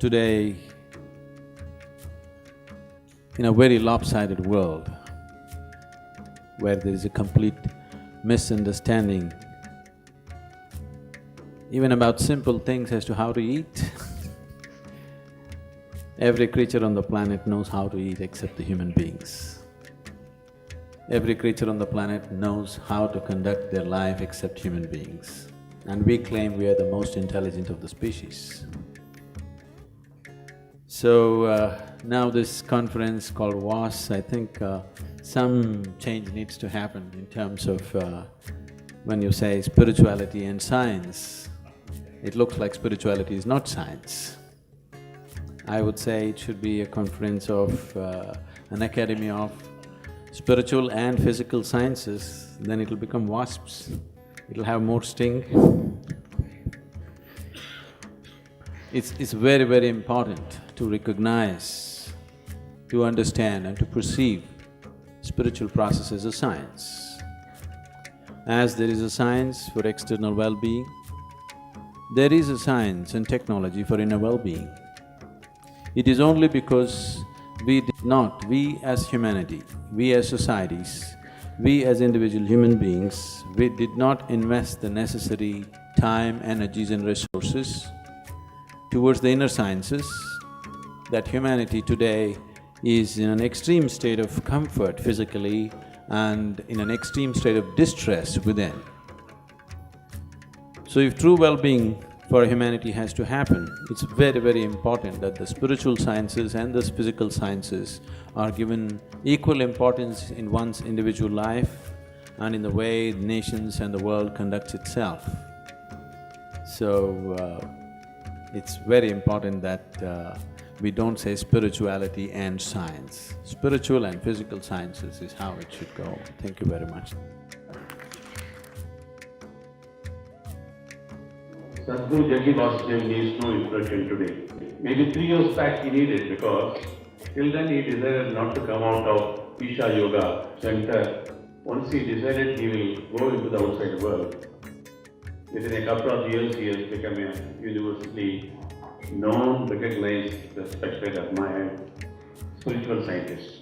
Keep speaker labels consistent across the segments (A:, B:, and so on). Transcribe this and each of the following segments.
A: Today, in a very lopsided world, where there is a complete misunderstanding even about simple things as to how to eat. Every creature on the planet knows how to eat except the human beings. Every creature on the planet knows how to conduct their life except human beings. And we claim we are the most intelligent of the species. So, now this conference called WAS, I think some change needs to happen in terms of when you say spirituality and science, it looks like spirituality is not science. I would say it should be a conference of an academy of spiritual and physical sciences, then it'll become WASPs, it'll have more sting. It's very, very important to recognize, to understand and to perceive spiritual process as a science. As there is a science for external well-being, there is a science and technology for inner well-being. It is only because we as humanity, we as societies, we as individual human beings, we did not invest the necessary time, energies and resources towards the inner sciences, that humanity today is in an extreme state of comfort physically and in an extreme state of distress within. So if true well-being for humanity has to happen, it's very, very important that the spiritual sciences and the physical sciences are given equal importance in one's individual life and in the way nations and the world conducts itself. So, it's very important that we don't say spirituality and science. Spiritual and physical sciences is how it should go. Thank you very much.
B: Sadhguru Jaggi Vasudev needs no introduction today. Maybe 3 years back he needed, because till then he decided not to come out of Isha Yoga center. Once he decided he will go into the outside world. Within a couple of years he has become a universally known, recognized, respected, admired spiritual scientist.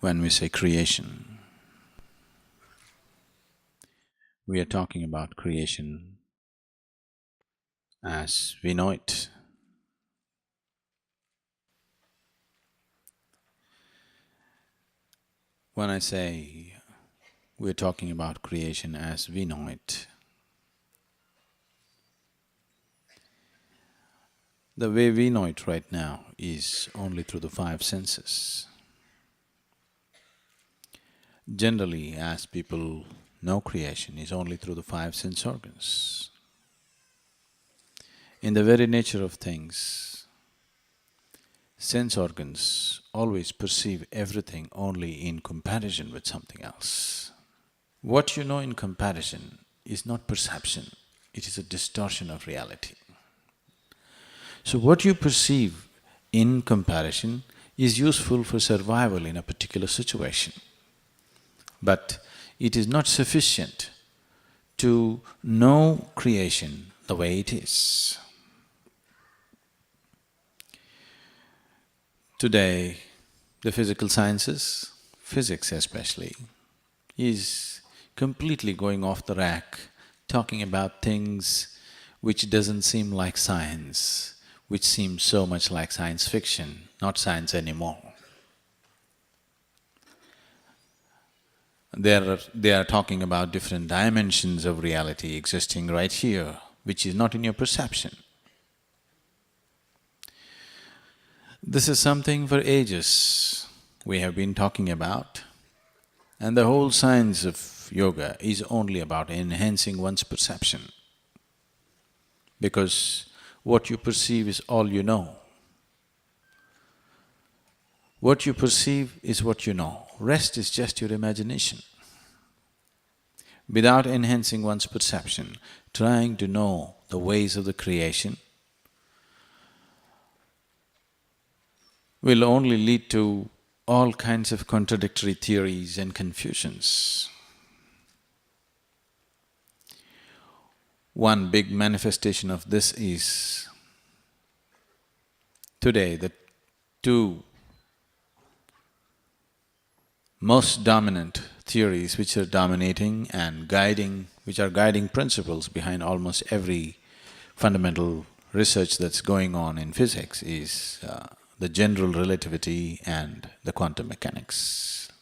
A: When we say creation, we are talking about creation as we know it. When I say we're talking about creation as we know it, the way we know it right now is only through the 5 senses. Generally, as people know creation is only through the 5 sense organs. In the very nature of things, sense organs always perceive everything only in comparison with something else. What you know in comparison is not perception, it is a distortion of reality. So what you perceive in comparison is useful for survival in a particular situation, but it is not sufficient to know creation the way it is. Today, the physical sciences, physics especially, is completely going off the rack, talking about things which doesn't seem like science, which seems so much like science fiction, not science anymore. They are talking about different dimensions of reality existing right here, which is not in your perception. This is something for ages we have been talking about, and the whole science of yoga is only about enhancing one's perception, because what you perceive is all you know. What you perceive is what you know, rest is just your imagination. Without enhancing one's perception, trying to know the ways of the creation, will only lead to all kinds of contradictory theories and confusions. One big manifestation of this is today the two most dominant theories which are dominating and guiding, which are guiding principles behind almost every fundamental research that's going on in physics is the general relativity and the quantum mechanics.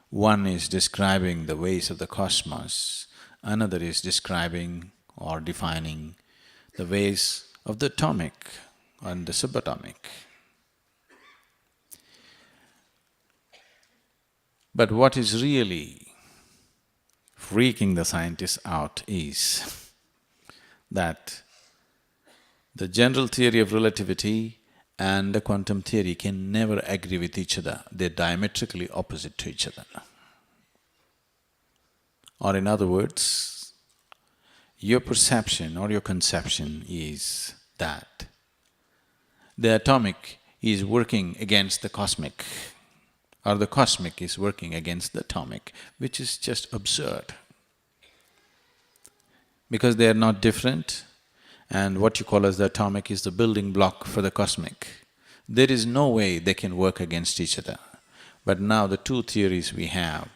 A: One is describing the ways of the cosmos, another is describing or defining the ways of the atomic and the subatomic. But what is really freaking the scientists out is that the general theory of relativity and the quantum theory can never agree with each other, they're diametrically opposite to each other. Or in other words, your perception or your conception is that the atomic is working against the cosmic, or the cosmic is working against the atomic, which is just absurd. Because they are not different, and what you call as the atomic is the building block for the cosmic. There is no way they can work against each other. But now the two theories we have,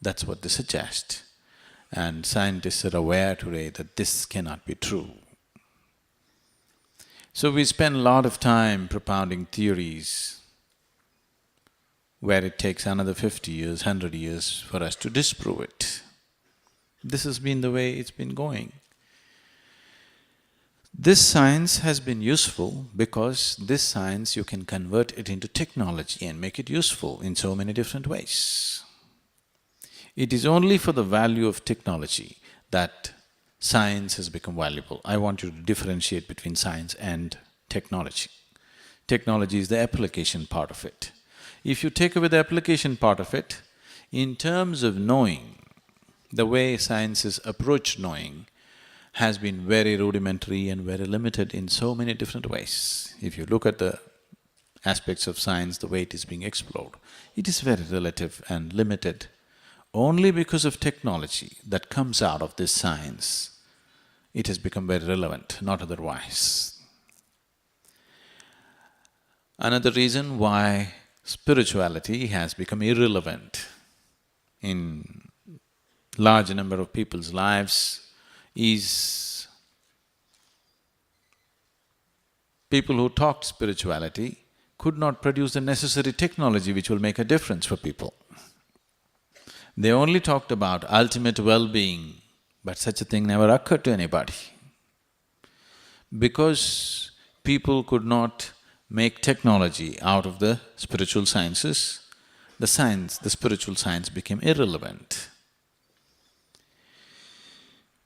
A: that's what they suggest. And scientists are aware today that this cannot be true. So we spend a lot of time propounding theories where it takes another 50 years, 100 years for us to disprove it. This has been the way it's been going. This science has been useful because this science you can convert it into technology and make it useful in so many different ways. It is only for the value of technology that science has become valuable. I want you to differentiate between science and technology. Technology is the application part of it. If you take away the application part of it, in terms of knowing, the way sciences approach knowing has been very rudimentary and very limited in so many different ways. If you look at the aspects of science, the way it is being explored, it is very relative and limited. Only because of technology that comes out of this science, it has become very relevant, not otherwise. Another reason why spirituality has become irrelevant in large number of people's lives is people who talked spirituality could not produce the necessary technology which will make a difference for people. They only talked about ultimate well-being, but such a thing never occurred to anybody. Because people could not make technology out of the spiritual sciences, the spiritual science became irrelevant.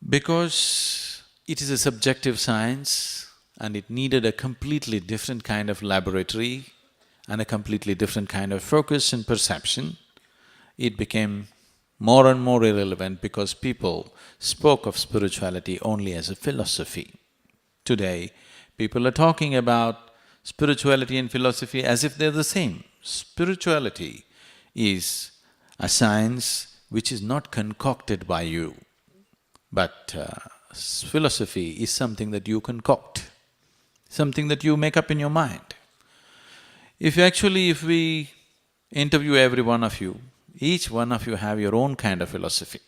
A: Because it is a subjective science and it needed a completely different kind of laboratory and a completely different kind of focus and perception, it became more and more irrelevant because people spoke of spirituality only as a philosophy. Today, people are talking about spirituality and philosophy as if they're the same. Spirituality is a science which is not concocted by you, but philosophy is something that you concoct, something that you make up in your mind. If we interview every one of you, each one of you have your own kind of philosophy.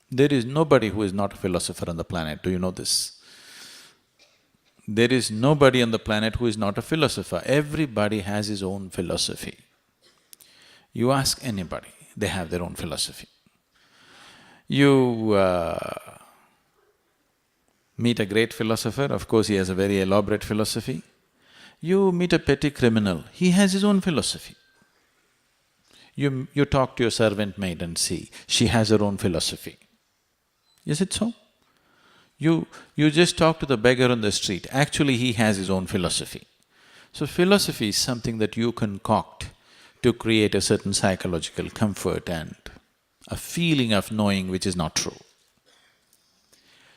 A: There is nobody who is not a philosopher on the planet, do you know this? There is nobody on the planet who is not a philosopher, everybody has his own philosophy. You ask anybody, they have their own philosophy. You meet a great philosopher, of course he has a very elaborate philosophy. You meet a petty criminal, he has his own philosophy. You talk to your servant maid and see, she has her own philosophy. Is it so? You just talk to the beggar on the street, actually he has his own philosophy. So philosophy is something that you concoct to create a certain psychological comfort and a feeling of knowing which is not true.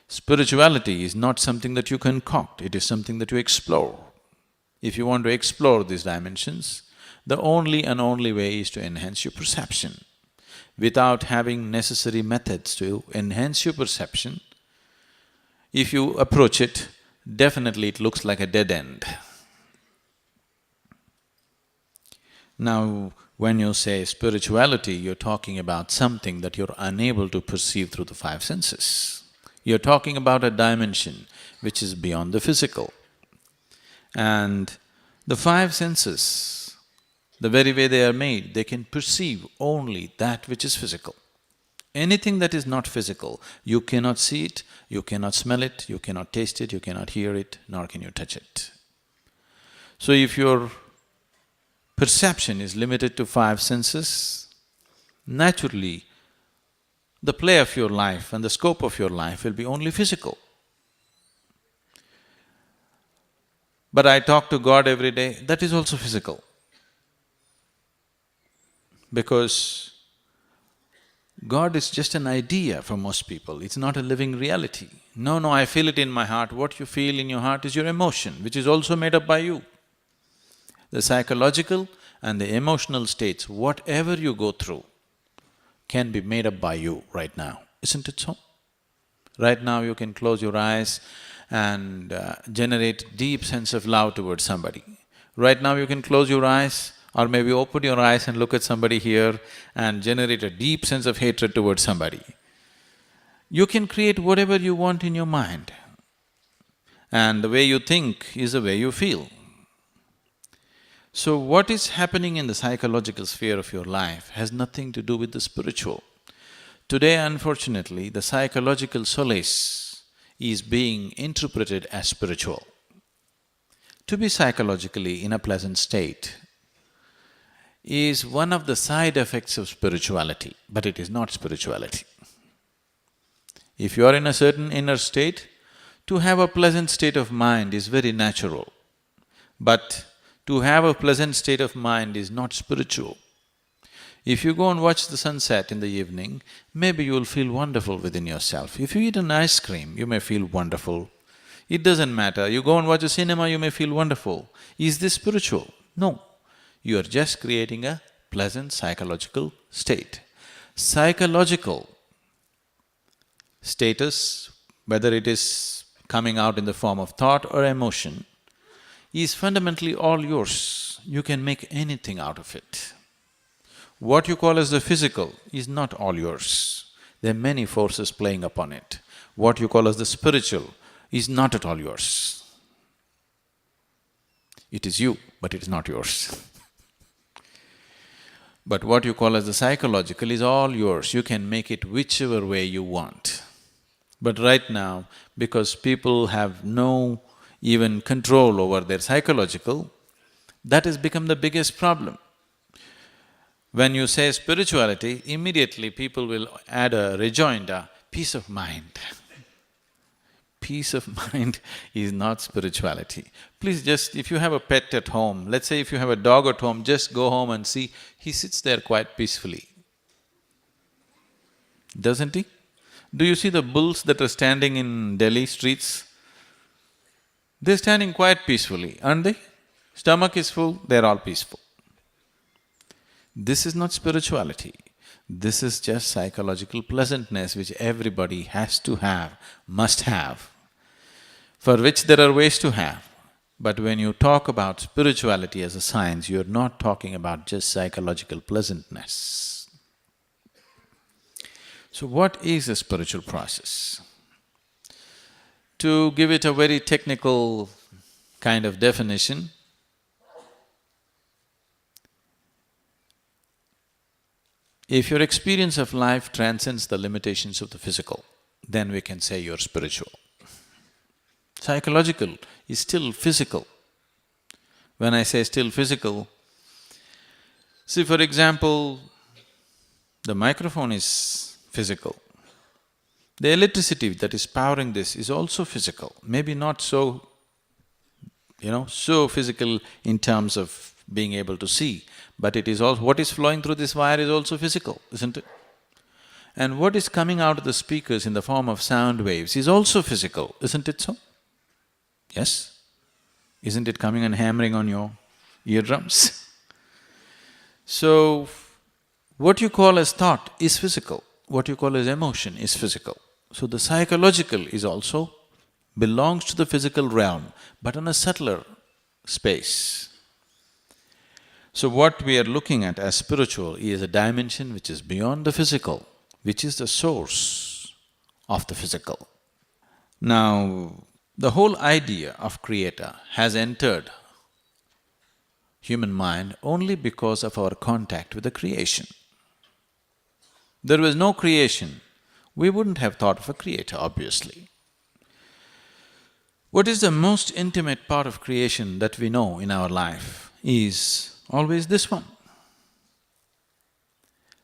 A: Spirituality is not something that you concoct, it is something that you explore. if you want to explore these dimensions, the only and only way is to enhance your perception. Without having necessary methods to enhance your perception, if you approach it, definitely it looks like a dead end. Now, when you say spirituality, you're talking about something that you're unable to perceive through the five senses. You're talking about a dimension which is beyond the physical. And the five senses, the very way they are made, they can perceive only that which is physical. Anything that is not physical, you cannot see it, you cannot smell it, you cannot taste it, you cannot hear it, nor can you touch it. So if your perception is limited to five senses, naturally, the play of your life and the scope of your life will be only physical. But I talk to God every day, that is also physical. Because God is just an idea for most people, it's not a living reality. No, I feel it in my heart. What you feel in your heart is your emotion, which is also made up by you. The psychological and the emotional states, whatever you go through, can be made up by you right now, isn't it so? Right now you can close your eyes and generate deep sense of love towards somebody. Right now you can close your eyes or maybe open your eyes and look at somebody here and generate a deep sense of hatred towards somebody. You can create whatever you want in your mind, and the way you think is the way you feel. So what is happening in the psychological sphere of your life has nothing to do with the spiritual. Today, unfortunately, the psychological solace is being interpreted as spiritual. To be psychologically in a pleasant state is one of the side effects of spirituality, but it is not spirituality. If you are in a certain inner state, to have a pleasant state of mind is very natural, but to have a pleasant state of mind is not spiritual. If you go and watch the sunset in the evening, maybe you will feel wonderful within yourself. If you eat an ice cream, you may feel wonderful. It doesn't matter, you go and watch a cinema, you may feel wonderful. Is this spiritual? No. You are just creating a pleasant psychological state. Psychological status, whether it is coming out in the form of thought or emotion, is fundamentally all yours. You can make anything out of it. What you call as the physical is not all yours. There are many forces playing upon it. What you call as the spiritual is not at all yours. It is you, but it is not yours. But what you call as the psychological is all yours, you can make it whichever way you want. But right now, because people have no even control over their psychological, that has become the biggest problem. When you say spirituality, immediately people will add a rejoinder, peace of mind. Peace of mind is not spirituality. Please just… if you have a pet at home, let's say if you have a dog at home, just go home and see, he sits there quite peacefully. Doesn't he? Do you see the bulls that are standing in Delhi streets? They're standing quite peacefully, aren't they? Stomach is full, they're all peaceful. This is not spirituality. This is just psychological pleasantness which everybody has to have, must have, for which there are ways to have. But when you talk about spirituality as a science, you're not talking about just psychological pleasantness. So what is a spiritual process? To give it a very technical kind of definition, if your experience of life transcends the limitations of the physical, then we can say you're spiritual. Psychological is still physical. When I say still physical, see, for example, the microphone is physical. The electricity that is powering this is also physical, maybe not so, so physical in terms of being able to see, but it is also… what is flowing through this wire is also physical, isn't it? And what is coming out of the speakers in the form of sound waves is also physical, isn't it so? Yes? Isn't it coming and hammering on your eardrums? So, what you call as thought is physical, what you call as emotion is physical. So the psychological is also belongs to the physical realm, but on a subtler space. So what we are looking at as spiritual is a dimension which is beyond the physical, which is the source of the physical. Now, the whole idea of creator has entered human mind only because of our contact with the creation. There was no creation, we wouldn't have thought of a creator, obviously. What is the most intimate part of creation that we know in our life is always this one.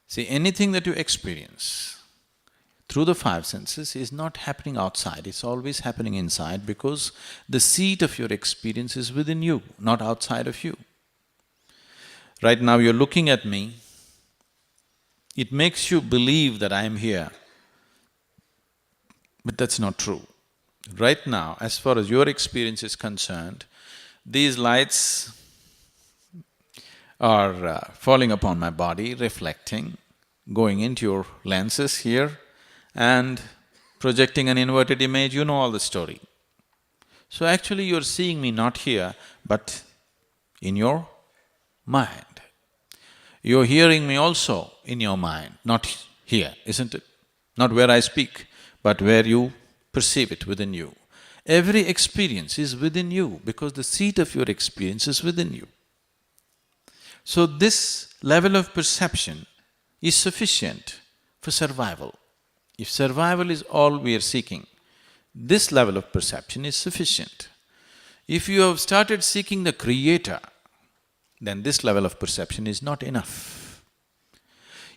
A: See, anything that you experience through the five senses is not happening outside, it's always happening inside because the seat of your experience is within you, not outside of you. Right now you're looking at me, it makes you believe that I am here, but that's not true. Right now, as far as your experience is concerned, these lights are falling upon my body, reflecting, going into your lenses here and projecting an inverted image, you know all the story. So actually you're seeing me not here, but in your mind. You're hearing me also in your mind, not here, isn't it? Not where I speak, but where you perceive it within you. Every experience is within you because the seat of your experience is within you. So this level of perception is sufficient for survival. If survival is all we are seeking, this level of perception is sufficient. If you have started seeking the creator, then this level of perception is not enough.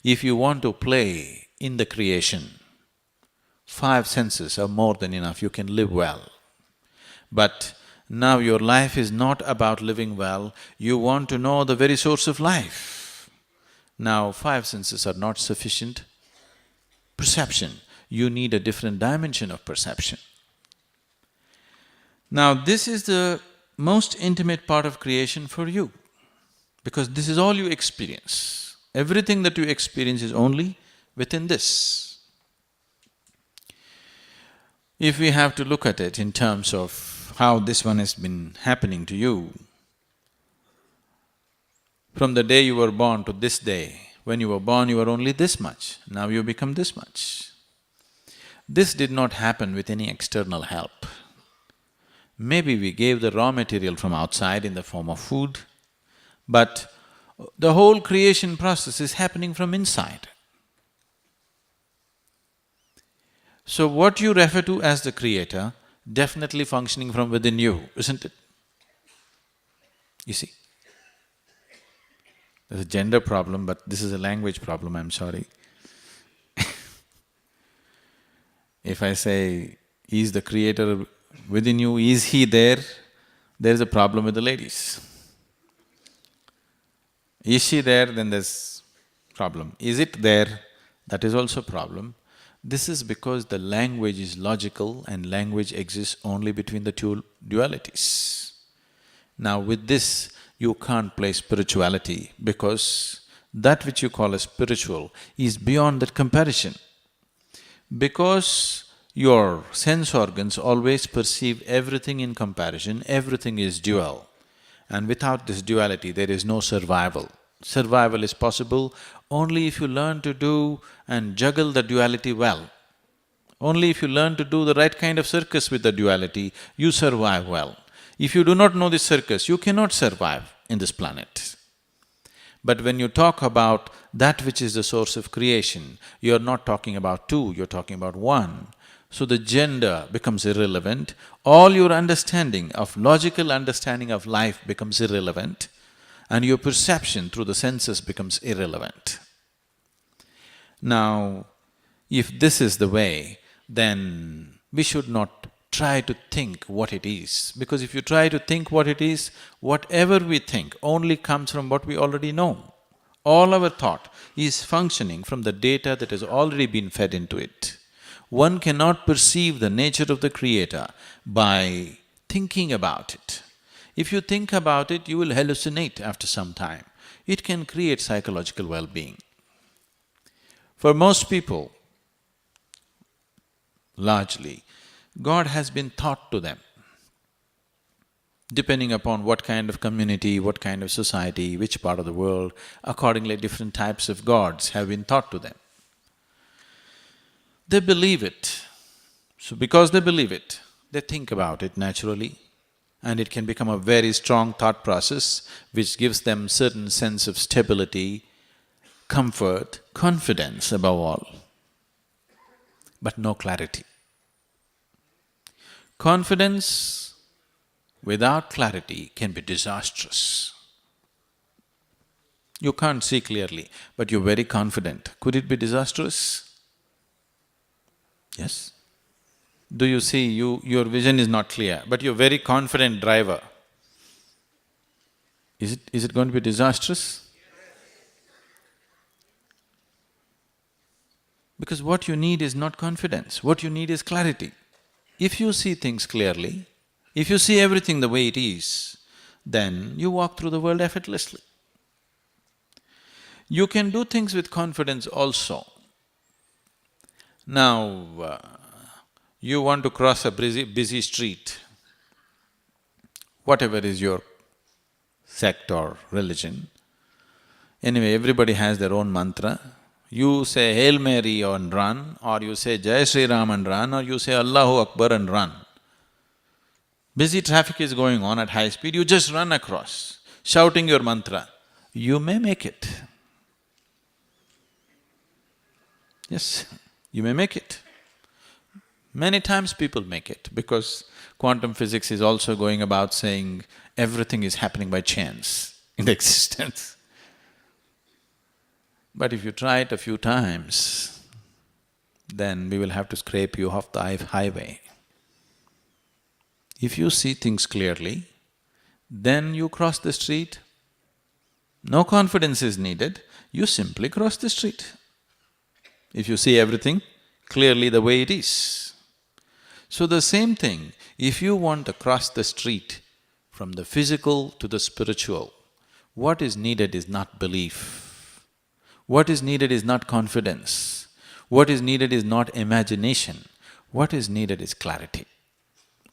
A: If you want to play in the creation, five senses are more than enough, you can live well. But now your life is not about living well, you want to know the very source of life. Now five senses are not sufficient perception, you need a different dimension of perception. Now this is the most intimate part of creation for you, because this is all you experience. Everything that you experience is only within this. If we have to look at it in terms of how this one has been happening to you, from the day you were born to this day, when you were born you were only this much, now you become this much. This did not happen with any external help. Maybe we gave the raw material from outside in the form of food, but the whole creation process is happening from inside. So what you refer to as the creator, definitely functioning from within you, isn't it? You see? There's a gender problem, but this is a language problem, I'm sorry. If I say, is the creator within you, is he there? There's a problem with the ladies. Is she there? Then there's problem. Is it there? That is also a problem. This is because the language is logical and language exists only between the two dualities. Now with this, you can't play spirituality because that which you call as spiritual is beyond that comparison. Because your sense organs always perceive everything in comparison, everything is dual. And without this duality, there is no survival. Survival is possible only if you learn to do and juggle the duality well. Only if you learn to do the right kind of circus with the duality, you survive well. If you do not know this circus, you cannot survive in this planet. But when you talk about that which is the source of creation, you're not talking about two, you're talking about one. So the gender becomes irrelevant, all your understanding of… logical understanding of life becomes irrelevant, and your perception through the senses becomes irrelevant. Now, if this is the way, then we should not try to think what it is, because if you try to think what it is, whatever we think only comes from what we already know. All our thought is functioning from the data that has already been fed into it. One cannot perceive the nature of the creator by thinking about it. If you think about it, you will hallucinate after some time. It can create psychological well-being. For most people, largely, God has been taught to them. Depending upon what kind of community, what kind of society, which part of the world, accordingly different types of gods have been taught to them. They believe it. So because they believe it, they think about it naturally, and it can become a very strong thought process which gives them certain sense of stability, comfort, confidence above all, but no clarity. Confidence without clarity can be disastrous. You can't see clearly, but you're very confident. Could it be disastrous? Yes? Do you see, your vision is not clear, but you're very confident driver. Is it going to be disastrous? Because what you need is not confidence, what you need is clarity. If you see things clearly, if you see everything the way it is, then you walk through the world effortlessly. You can do things with confidence also. Now, you want to cross a busy street, whatever is your sect or religion. Anyway, everybody has their own mantra. You say Hail Mary and run, or you say Jai Shri Ram and run, or you say Allahu Akbar and run. Busy traffic is going on at high speed, you just run across, shouting your mantra. You may make it. Yes, you may make it. Many times people make it, because quantum physics is also going about saying everything is happening by chance in existence. But if you try it a few times, then we will have to scrape you off the highway. If you see things clearly, then you cross the street, no confidence is needed, you simply cross the street. If you see everything clearly the way it is. So the same thing, if you want to cross the street from the physical to the spiritual, what is needed is not belief. What is needed is not confidence. What is needed is not imagination. What is needed is clarity.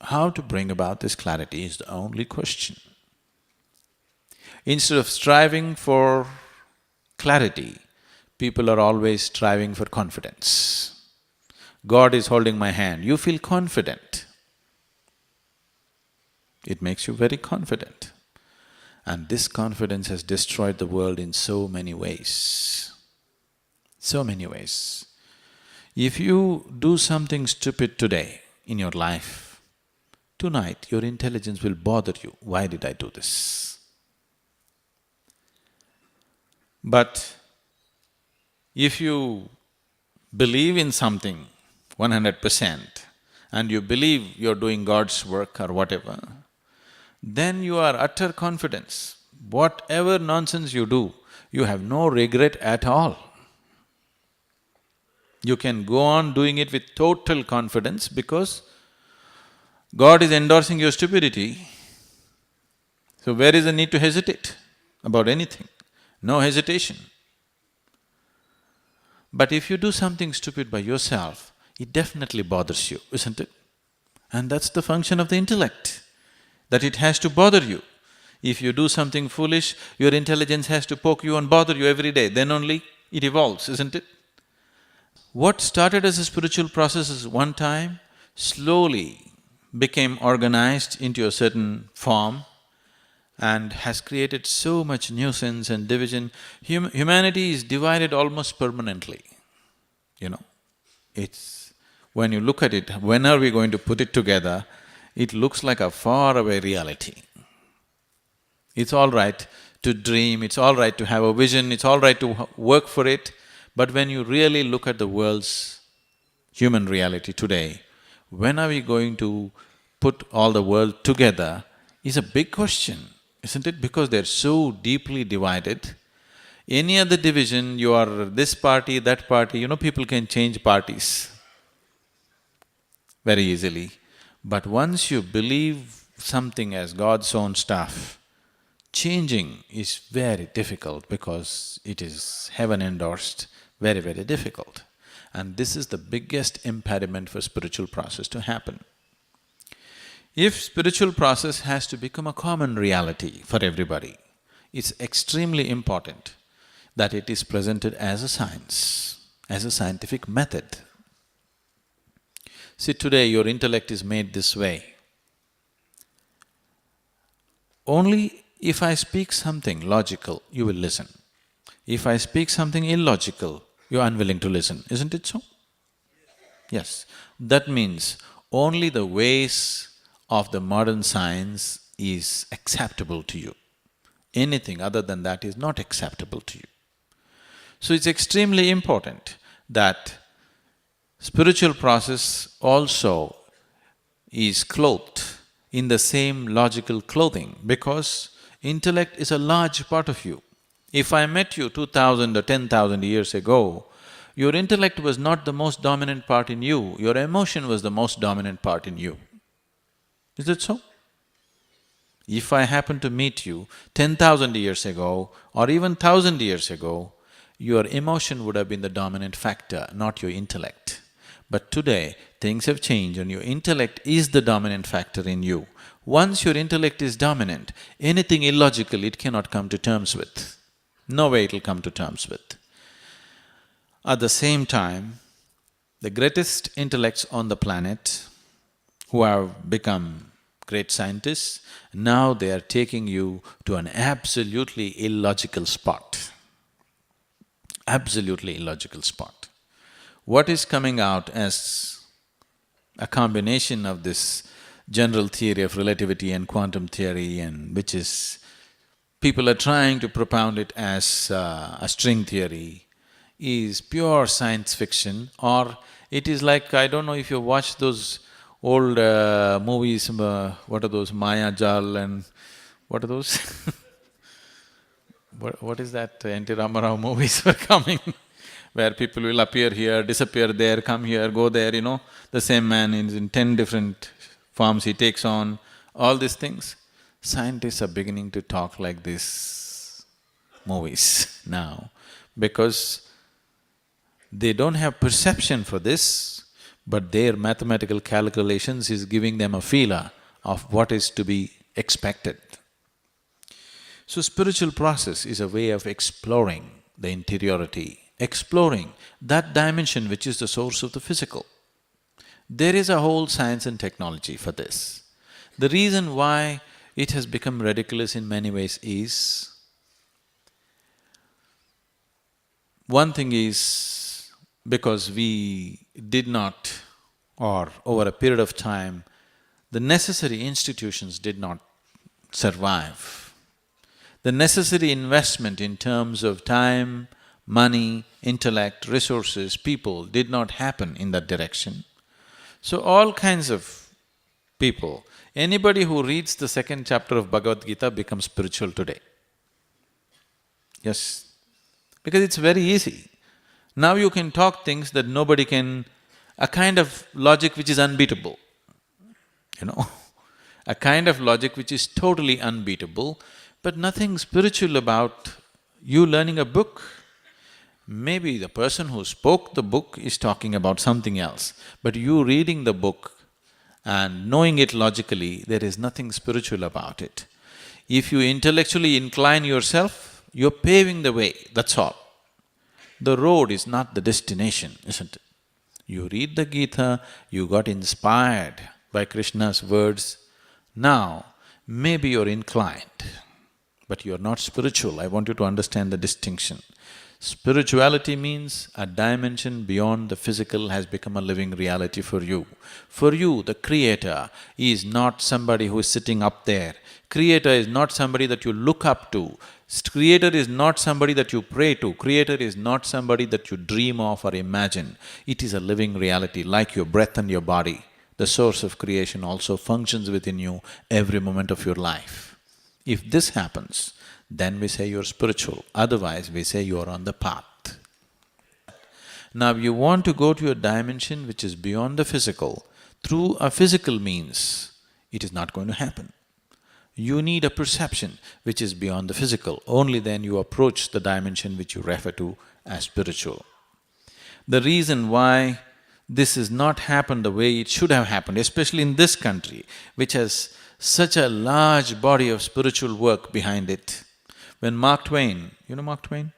A: How to bring about this clarity is the only question. Instead of striving for clarity, people are always striving for confidence. God is holding my hand, you feel confident. It makes you very confident. And this confidence has destroyed the world in so many ways. So many ways. If you do something stupid today in your life, tonight your intelligence will bother you, why did I do this? But if you believe in something 100% and you believe you're doing God's work or whatever, then you are utter confidence. Whatever nonsense you do, you have no regret at all. You can go on doing it with total confidence because God is endorsing your stupidity. So where is the need to hesitate about anything? No hesitation. But if you do something stupid by yourself, it definitely bothers you, isn't it? And that's the function of the intellect, that it has to bother you. If you do something foolish, your intelligence has to poke you and bother you every day, then only it evolves, isn't it? What started as a spiritual process is one time slowly became organized into a certain form and has created so much nuisance and division. Humanity is divided almost permanently, you know. It's… when you look at it, when are we going to put it together, it looks like a faraway reality. It's all right to dream, it's all right to have a vision, it's all right to work for it, but when you really look at the world's human reality today, when are we going to put all the world together is a big question, isn't it? Because they're so deeply divided. Any other division, you are this party, that party, people can change parties very easily. But once you believe something as God's own stuff, changing is very difficult because it is heaven endorsed, very, very difficult. And this is the biggest impediment for spiritual process to happen. If spiritual process has to become a common reality for everybody, it's extremely important that it is presented as a science, as a scientific method. See, today your intellect is made this way. Only if I speak something logical, you will listen. If I speak something illogical, you're unwilling to listen, isn't it so? Yes. That means only the ways of the modern science is acceptable to you. Anything other than that is not acceptable to you. So it's extremely important that spiritual process also is clothed in the same logical clothing because intellect is a large part of you. If I met you 2000 or 10,000 years ago, your intellect was not the most dominant part in you, your emotion was the most dominant part in you. Is it so? If I happen to meet you 10,000 years ago or even 1,000 years ago, your emotion would have been the dominant factor, not your intellect. But today, things have changed and your intellect is the dominant factor in you. Once your intellect is dominant, anything illogical it cannot come to terms with. No way it'll come to terms with. At the same time, the greatest intellects on the planet who have become great scientists, now they are taking you to an absolutely illogical spot. Absolutely illogical spot. What is coming out as a combination of this general theory of relativity and quantum theory, and which is… people are trying to propound it as a string theory, is pure science fiction, or it is like… I don't know if you watched those old movies, what are those, Maya Jal and what are those? What is that N.T. Ramarao movies were coming where people will appear here, disappear there, come here, go there, you know, the same man is in 10 different forms he takes on, all these things. Scientists are beginning to talk like this movies now because they don't have perception for this, but their mathematical calculations is giving them a feeler of what is to be expected. So spiritual process is a way of exploring the interiority, exploring that dimension which is the source of the physical. There is a whole science and technology for this. The reason why it has become ridiculous in many ways is… one thing is because we did not, or over a period of time, the necessary institutions did not survive. The necessary investment in terms of time, money, intellect, resources, people did not happen in that direction. So all kinds of people, anybody who reads the second chapter of Bhagavad Gita becomes spiritual today. Yes, because it's very easy. Now you can talk things that nobody can… a kind of logic which is unbeatable, you know a kind of logic which is totally unbeatable, but nothing spiritual about you learning a book. Maybe the person who spoke the book is talking about something else, but you reading the book and knowing it logically, there is nothing spiritual about it. If you intellectually incline yourself, you're paving the way, that's all. The road is not the destination, isn't it? You read the Gita, you got inspired by Krishna's words. Now, maybe you're inclined, but you're not spiritual. I want you to understand the distinction. Spirituality means a dimension beyond the physical has become a living reality for you. For you, the Creator is not somebody who is sitting up there. Creator is not somebody that you look up to. Creator is not somebody that you pray to. Creator is not somebody that you dream of or imagine. It is a living reality, like your breath and your body. The source of creation also functions within you every moment of your life. If this happens, then we say you're spiritual, otherwise we say you're on the path. Now you want to go to a dimension which is beyond the physical, through a physical means, it is not going to happen. You need a perception which is beyond the physical, only then you approach the dimension which you refer to as spiritual. The reason why this has not happened the way it should have happened, especially in this country, which has such a large body of spiritual work behind it. When Mark Twain, you know Mark Twain?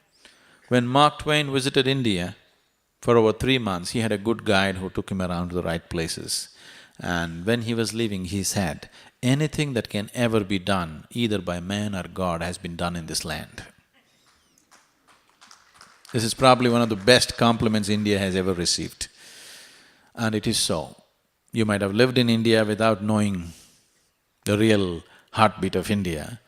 A: When Mark Twain visited India for over 3 months, he had a good guide who took him around to the right places. And when he was leaving, he said, anything that can ever be done, either by man or God, has been done in this land. This is probably one of the best compliments India has ever received. And it is so. You might have lived in India without knowing the real heartbeat of India,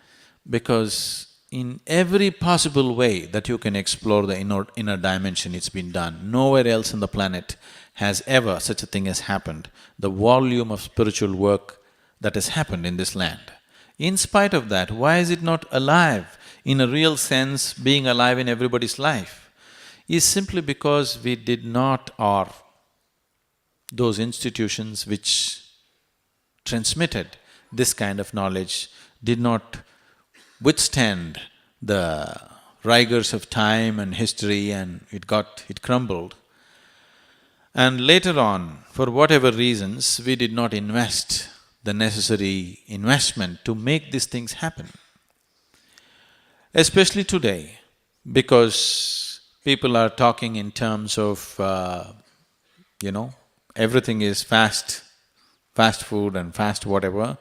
A: because in every possible way that you can explore the inner dimension, it's been done. Nowhere else on the planet has ever such a thing has happened. The volume of spiritual work that has happened in this land. In spite of that, why is it not alive in a real sense, being alive in everybody's life? Is simply because we did not, or those institutions which transmitted this kind of knowledge did not withstand the rigors of time and history, and it crumbled. And later on, for whatever reasons, we did not invest the necessary investment to make these things happen. Especially today, because people are talking in terms of, everything is fast food and fast whatever.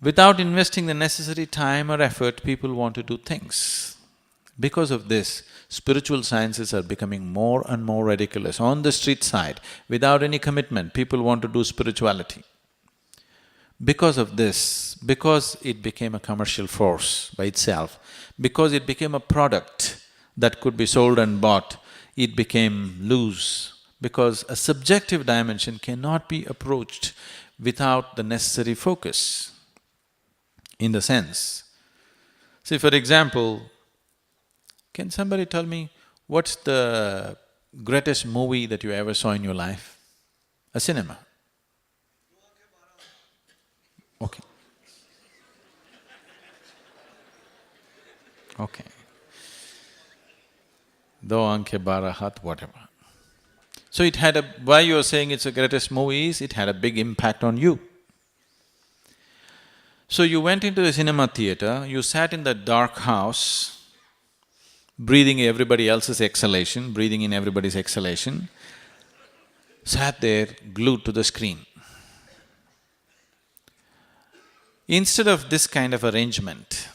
A: Without investing the necessary time or effort, people want to do things. Because of this, spiritual sciences are becoming more and more ridiculous. On the street side, without any commitment, people want to do spirituality. Because of this, because it became a commercial force by itself, because it became a product that could be sold and bought, it became loose. Because a subjective dimension cannot be approached without the necessary focus. In the sense, see, for example, can somebody tell me what's the greatest movie that you ever saw in your life? A cinema. Okay. Okay. Do aankhe bara hath, whatever. So it had why you are saying it's the greatest movie is, it had a big impact on you. So you went into the cinema theater, you sat in that dark house, breathing everybody else's exhalation, breathing in everybody's exhalation, sat there glued to the screen. Instead of this kind of arrangement,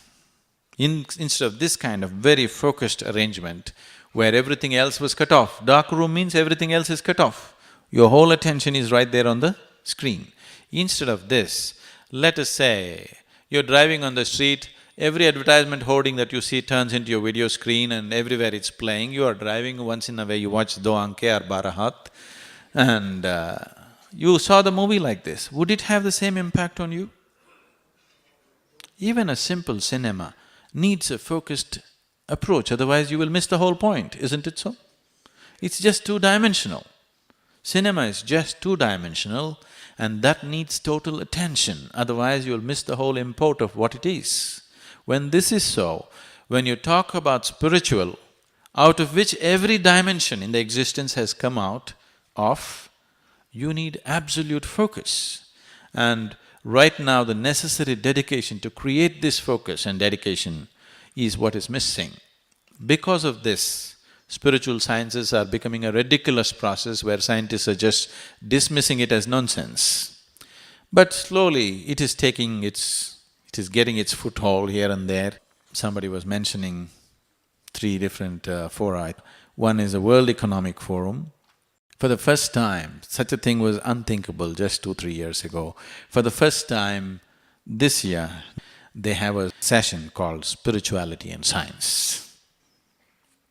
A: instead of this kind of very focused arrangement where everything else was cut off, dark room means everything else is cut off. Your whole attention is right there on the screen. Instead of this, let us say, you're driving on the street, every advertisement hoarding that you see turns into your video screen and everywhere it's playing. You are driving, once in a way you watch Do Aankhe or Bara Hath, and you saw the movie like this. Would it have the same impact on you? Even a simple cinema needs a focused approach, otherwise you will miss the whole point, isn't it so? It's just two-dimensional. Cinema is just two-dimensional, and that needs total attention, otherwise you'll miss the whole import of what it is. When this is so, when you talk about spiritual, out of which every dimension in the existence has come out of, you need absolute focus. And right now the necessary dedication to create this focus and dedication is what is missing. Because of this, spiritual sciences are becoming a ridiculous process where scientists are just dismissing it as nonsense. But slowly it is getting its foothold here and there. Somebody was mentioning 3 different fora. One is the World Economic Forum. For the first time, such a thing was unthinkable just 2-3 years ago. For the first time this year, they have a session called Spirituality and Science.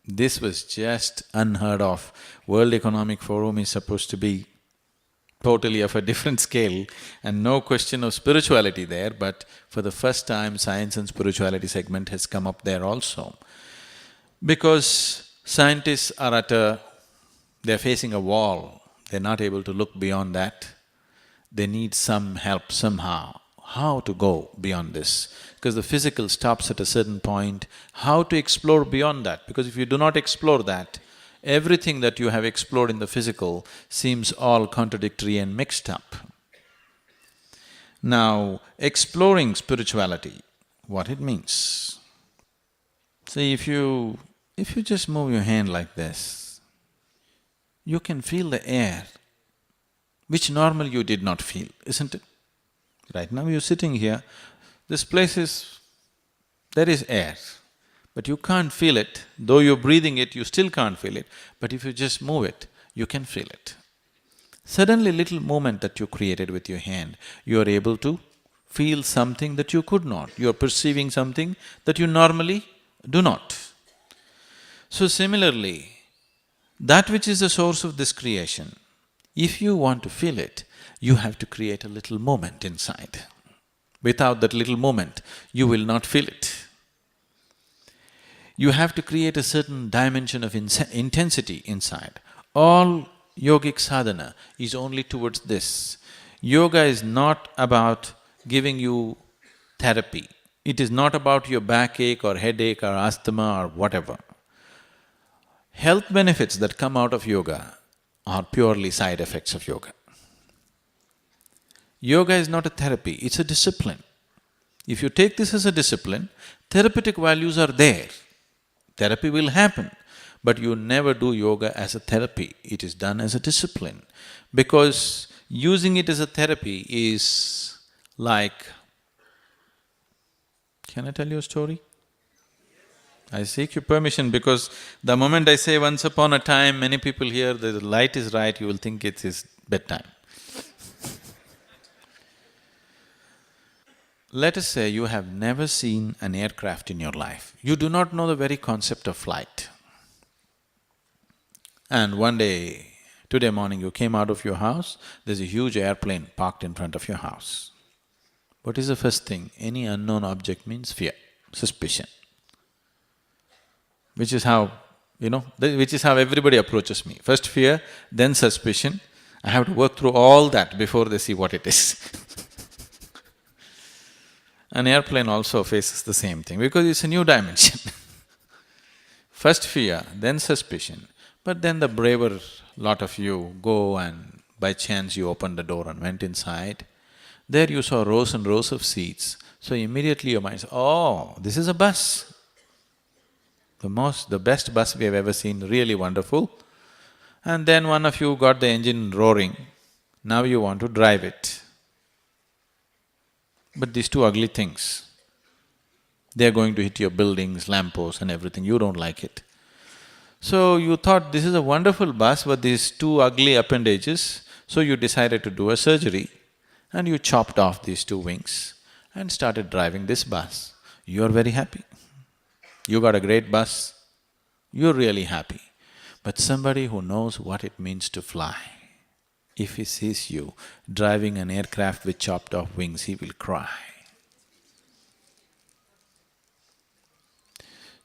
A: This was just unheard of. World Economic Forum is supposed to be totally of a different scale and no question of spirituality there, but for the first time science and spirituality segment has come up there also. Because scientists are they're facing a wall, they're not able to look beyond that. they need some help somehow. How to go beyond this? Because the physical stops at a certain point, how to explore beyond that? Because if you do not explore that, everything that you have explored in the physical seems all contradictory and mixed up. Now, exploring spirituality, what it means. See, if you just move your hand like this, you can feel the air, which normally you did not feel, isn't it? Right now you're sitting here, this place is… there is air, but you can't feel it. Though you're breathing it, you still can't feel it, but if you just move it, you can feel it. Suddenly, little movement that you created with your hand, you are able to feel something that you could not. You are perceiving something that you normally do not. So similarly, that which is the source of this creation, if you want to feel it, you have to create a little moment inside. Without that little moment, you will not feel it. You have to create a certain dimension of intensity inside. All yogic sadhana is only towards this. Yoga is not about giving you therapy. It is not about your backache or headache or asthma or whatever. Health benefits that come out of yoga are purely side effects of yoga. Yoga is not a therapy, it's a discipline. If you take this as a discipline, therapeutic values are there. Therapy will happen, but you never do yoga as a therapy, it is done as a discipline. Because using it as a therapy is like… Can I tell you a story? I seek your permission because the moment I say once upon a time, many people here, the light is right, you will think it is bedtime. Let us say you have never seen an aircraft in your life. You do not know the very concept of flight. And one day, today morning you came out of your house, there's a huge airplane parked in front of your house. What is the first thing? Any unknown object means fear, suspicion. Which is how, which is how everybody approaches me. First fear, then suspicion. I have to work through all that before they see what it is. An airplane also faces the same thing because it's a new dimension. First fear, then suspicion, but then the braver lot of you go and by chance you opened the door and went inside. There you saw rows and rows of seats, so immediately your mind says, oh, this is a bus. The best bus we have ever seen, really wonderful. And then one of you got the engine roaring, now you want to drive it. But these two ugly things, they're going to hit your buildings, lampposts and everything, you don't like it. So you thought this is a wonderful bus, but these two ugly appendages, so you decided to do a surgery and you chopped off these two wings and started driving this bus. You're very happy. You got a great bus, you're really happy. But somebody who knows what it means to fly, if he sees you driving an aircraft with chopped off wings, he will cry.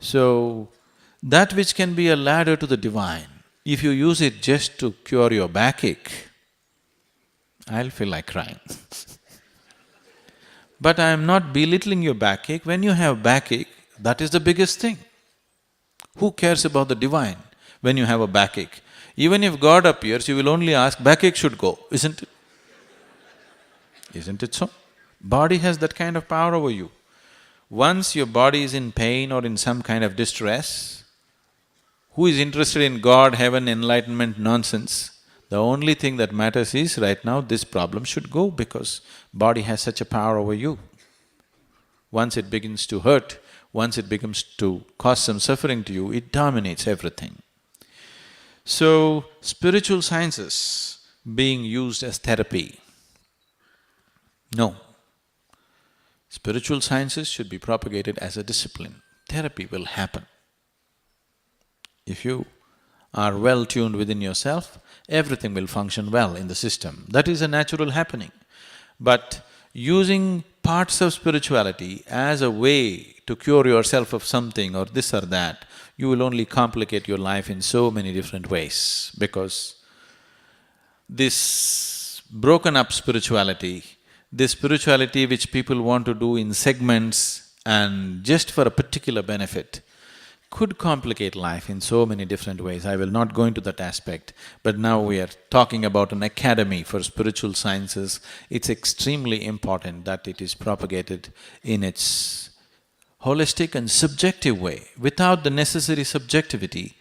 A: So, that which can be a ladder to the divine, if you use it just to cure your backache, I'll feel like crying. But I am not belittling your backache. When you have backache, that is the biggest thing. Who cares about the divine when you have a backache? Even if God appears, you will only ask, backache should go, isn't it? Isn't it so? Body has that kind of power over you. Once your body is in pain or in some kind of distress, who is interested in God, heaven, enlightenment nonsense? The only thing that matters is, right now, this problem should go because body has such a power over you. Once it begins to hurt, once it begins to cause some suffering to you, it dominates everything. So, spiritual sciences being used as therapy, no. Spiritual sciences should be propagated as a discipline. Therapy will happen. If you are well tuned within yourself, everything will function well in the system. That is a natural happening. But using parts of spirituality as a way to cure yourself of something or this or that, you will only complicate your life in so many different ways because this broken up spirituality, this spirituality which people want to do in segments and just for a particular benefit, could complicate life in so many different ways. I will not go into that aspect, but now we are talking about an academy for spiritual sciences. It's extremely important that it is propagated in its holistic and subjective way, without the necessary subjectivity.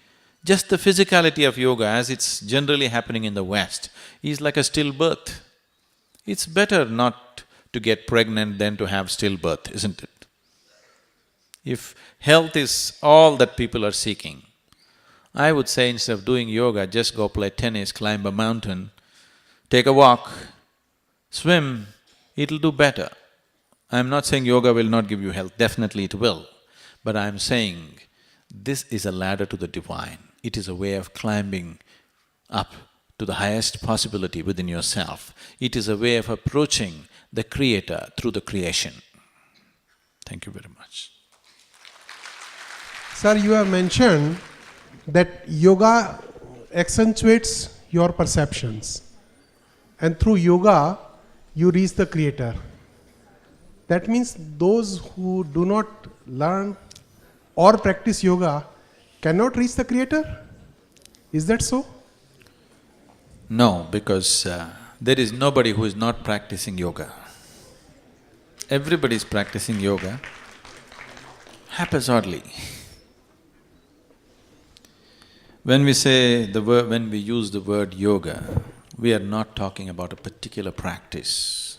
A: Just the physicality of yoga, as it's generally happening in the West, is like a stillbirth. It's better not to get pregnant than to have stillbirth, isn't it? If health is all that people are seeking, I would say instead of doing yoga, just go play tennis, climb a mountain, take a walk, swim, it'll do better. I'm not saying yoga will not give you health, definitely it will. But I'm saying this is a ladder to the divine. It is a way of climbing up to the highest possibility within yourself. It is a way of approaching the Creator through the creation. Thank you very much.
C: Sir, you have mentioned that yoga accentuates your perceptions, and through yoga you reach the Creator. That means those who do not learn or practice yoga cannot reach the Creator? Is that so?
A: No, because there is nobody who is not practicing yoga. Everybody is practicing yoga haphazardly. When we use the word yoga, we are not talking about a particular practice.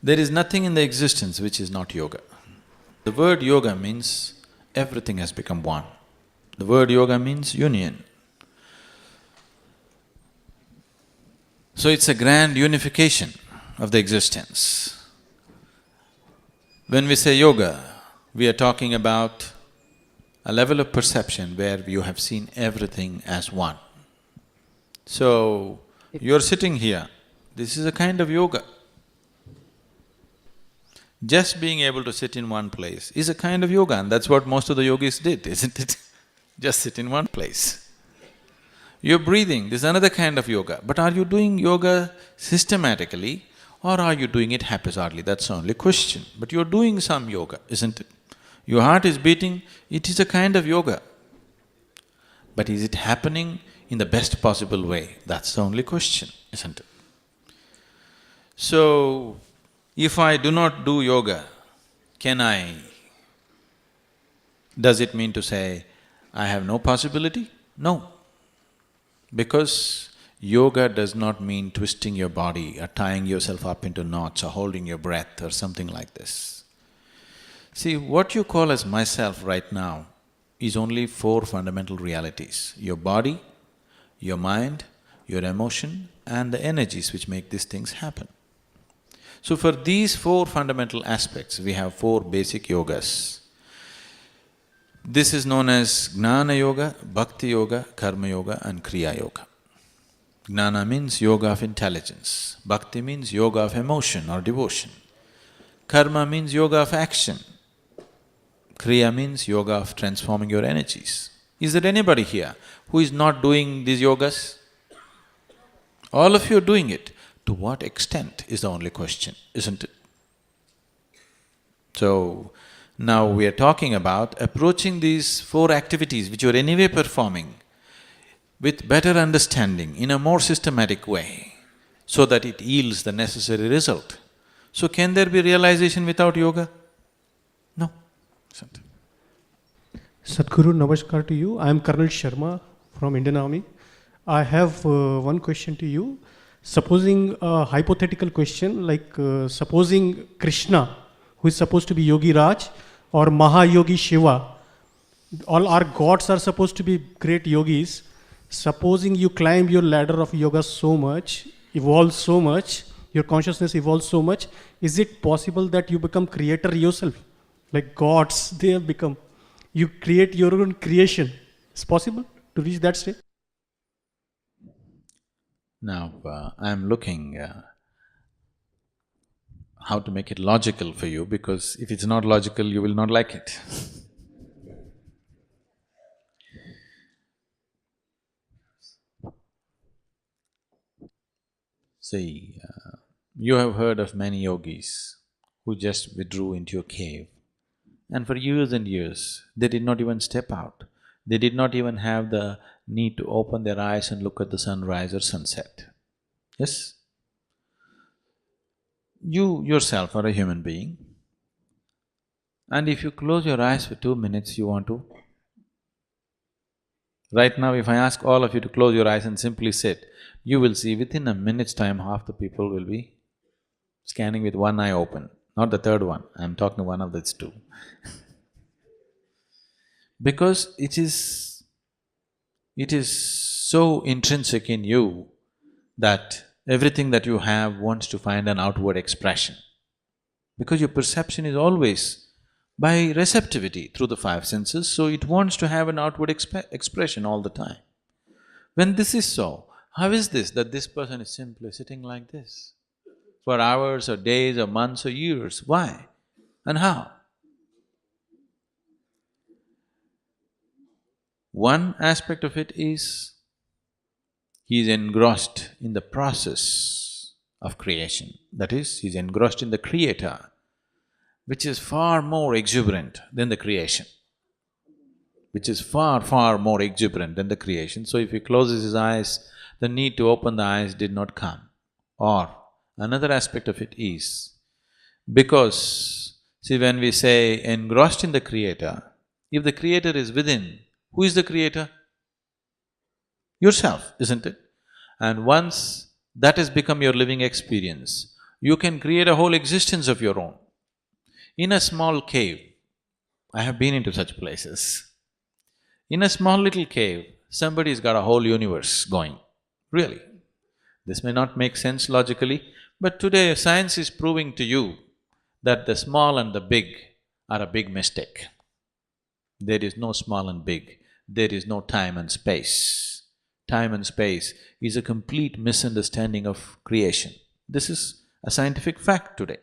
A: There is nothing in the existence which is not yoga. The word yoga means everything has become one. The word yoga means union. So it's a grand unification of the existence. When we say yoga, we are talking about a level of perception where you have seen everything as one. So, you're sitting here, this is a kind of yoga. Just being able to sit in one place is a kind of yoga, and that's what most of the yogis did, isn't it? Just sit in one place. You're breathing, this is another kind of yoga. But are you doing yoga systematically or are you doing it haphazardly? That's the only question. But you're doing some yoga, isn't it? Your heart is beating, it is a kind of yoga. But is it happening in the best possible way? That's the only question, isn't it? So, if I do not do yoga, does it mean to say, I have no possibility? No. Because yoga does not mean twisting your body or tying yourself up into knots or holding your breath or something like this. See, what you call as myself right now is only four fundamental realities: your body, your mind, your emotion, and the energies which make these things happen. So for these four fundamental aspects, we have four basic yogas. This is known as Jnana Yoga, Bhakti Yoga, Karma Yoga and Kriya Yoga. Jnana means yoga of intelligence, Bhakti means yoga of emotion or devotion, Karma means yoga of action, Kriya means yoga of transforming your energies. Is there anybody here who is not doing these yogas? All of you are doing it. To what extent is the only question, isn't it? So, now we are talking about approaching these four activities which you are anyway performing with better understanding in a more systematic way so that it yields the necessary result. So can there be realization without yoga? No, isn't it?
D: Sadhguru, namaskar to you. I am Colonel Sharma from Indian Army. I have one question to you. Supposing a hypothetical question, like supposing Krishna, who is supposed to be Yogi Raj, or Mahayogi Shiva, all our gods are supposed to be great yogis. Supposing you climb your ladder of yoga so much, evolve so much, your consciousness evolves so much, is it possible that you become creator yourself? Like gods, they have become. You create your own creation. It's possible to reach that state?
A: Now, I'm looking how to make it logical for you, because if it's not logical, you will not like it. See, you have heard of many yogis who just withdrew into a cave, and for years and years, they did not even step out. They did not even have the need to open their eyes and look at the sunrise or sunset. Yes? You yourself are a human being, and if you close your eyes for 2 minutes, you want to… Right now, if I ask all of you to close your eyes and simply sit, you will see within a minute's time, half the people will be scanning with one eye open, not the third one, I'm talking one of these two. Because it is so intrinsic in you that everything that you have wants to find an outward expression. Because your perception is always by receptivity through the five senses, so it wants to have an outward expression all the time. When this is so, how is this that this person is simply sitting like this for hours or days or months or years? Why and how? One aspect of it is he is engrossed in the process of creation. That is, he is engrossed in the creator, which is far more exuberant than the creation, which is far, far more exuberant than the creation. So if he closes his eyes, the need to open the eyes did not come. Or another aspect of it is, because, see, when we say engrossed in the creator, if the creator is within, who is the creator? Yourself, isn't it? And once that has become your living experience, you can create a whole existence of your own. In a small cave, I have been into such places. In a small little cave, somebody's got a whole universe going, really. This may not make sense logically, but today science is proving to you that the small and the big are a big mistake. There is no small and big, there is no time and space. Time and space is a complete misunderstanding of creation. This is a scientific fact today.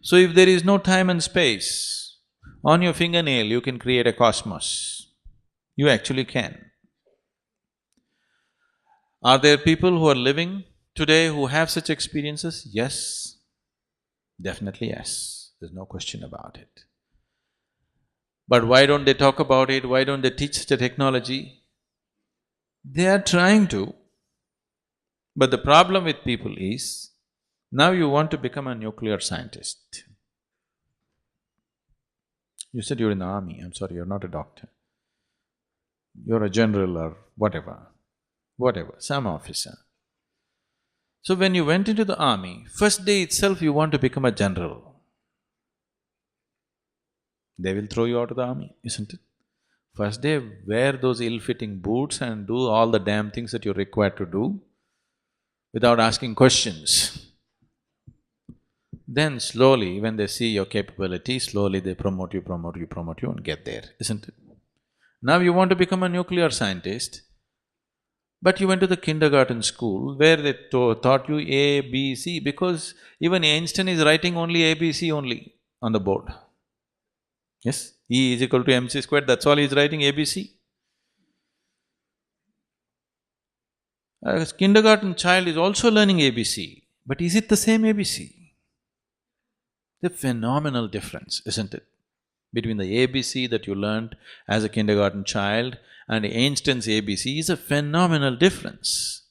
A: So if there is no time and space, on your fingernail you can create a cosmos. You actually can. Are there people who are living today who have such experiences? Yes, definitely yes, there's no question about it. But why don't they talk about it? Why don't they teach the technology? They are trying to, but the problem with people is, now you want to become a nuclear scientist. You said you're in the army, I'm sorry, you're not a doctor. You're a general or whatever, some officer. So when you went into the army, first day itself you want to become a general. They will throw you out of the army, isn't it? First day, wear those ill-fitting boots and do all the damn things that you're required to do without asking questions. Then slowly, when they see your capability, slowly they promote you and get there, isn't it? Now you want to become a nuclear scientist, but you went to the kindergarten school where they taught you A, B, C, because even Einstein is writing only A, B, C only on the board. Yes? E is equal to mc squared, that's all he's writing, ABC. A kindergarten child is also learning ABC, but is it the same ABC? The phenomenal difference, isn't it? Between the ABC that you learned as a kindergarten child and Einstein's ABC is a phenomenal difference.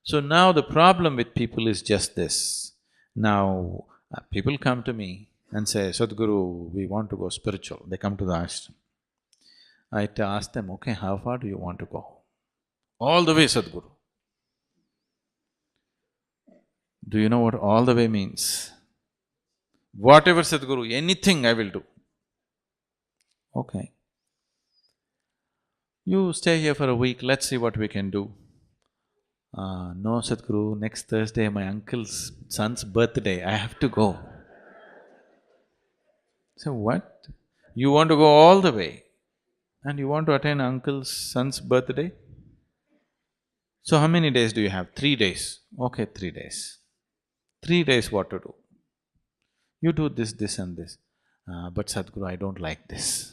A: So now the problem with people is just this. Now, people come to me and say, Sadhguru, we want to go spiritual. They come to the ashram. I ask them, okay, how far do you want to go? All the way, Sadhguru. Do you know what all the way means? Whatever, Sadhguru, anything I will do. Okay. You stay here for a week, let's see what we can do. No, Sadhguru, next Thursday my uncle's son's birthday, I have to go. So what? You want to go all the way and you want to attend uncle's son's birthday? So how many days do you have? 3 days. Okay, 3 days. 3 days what to do? You do this, this and this. But Sadhguru, I don't like this.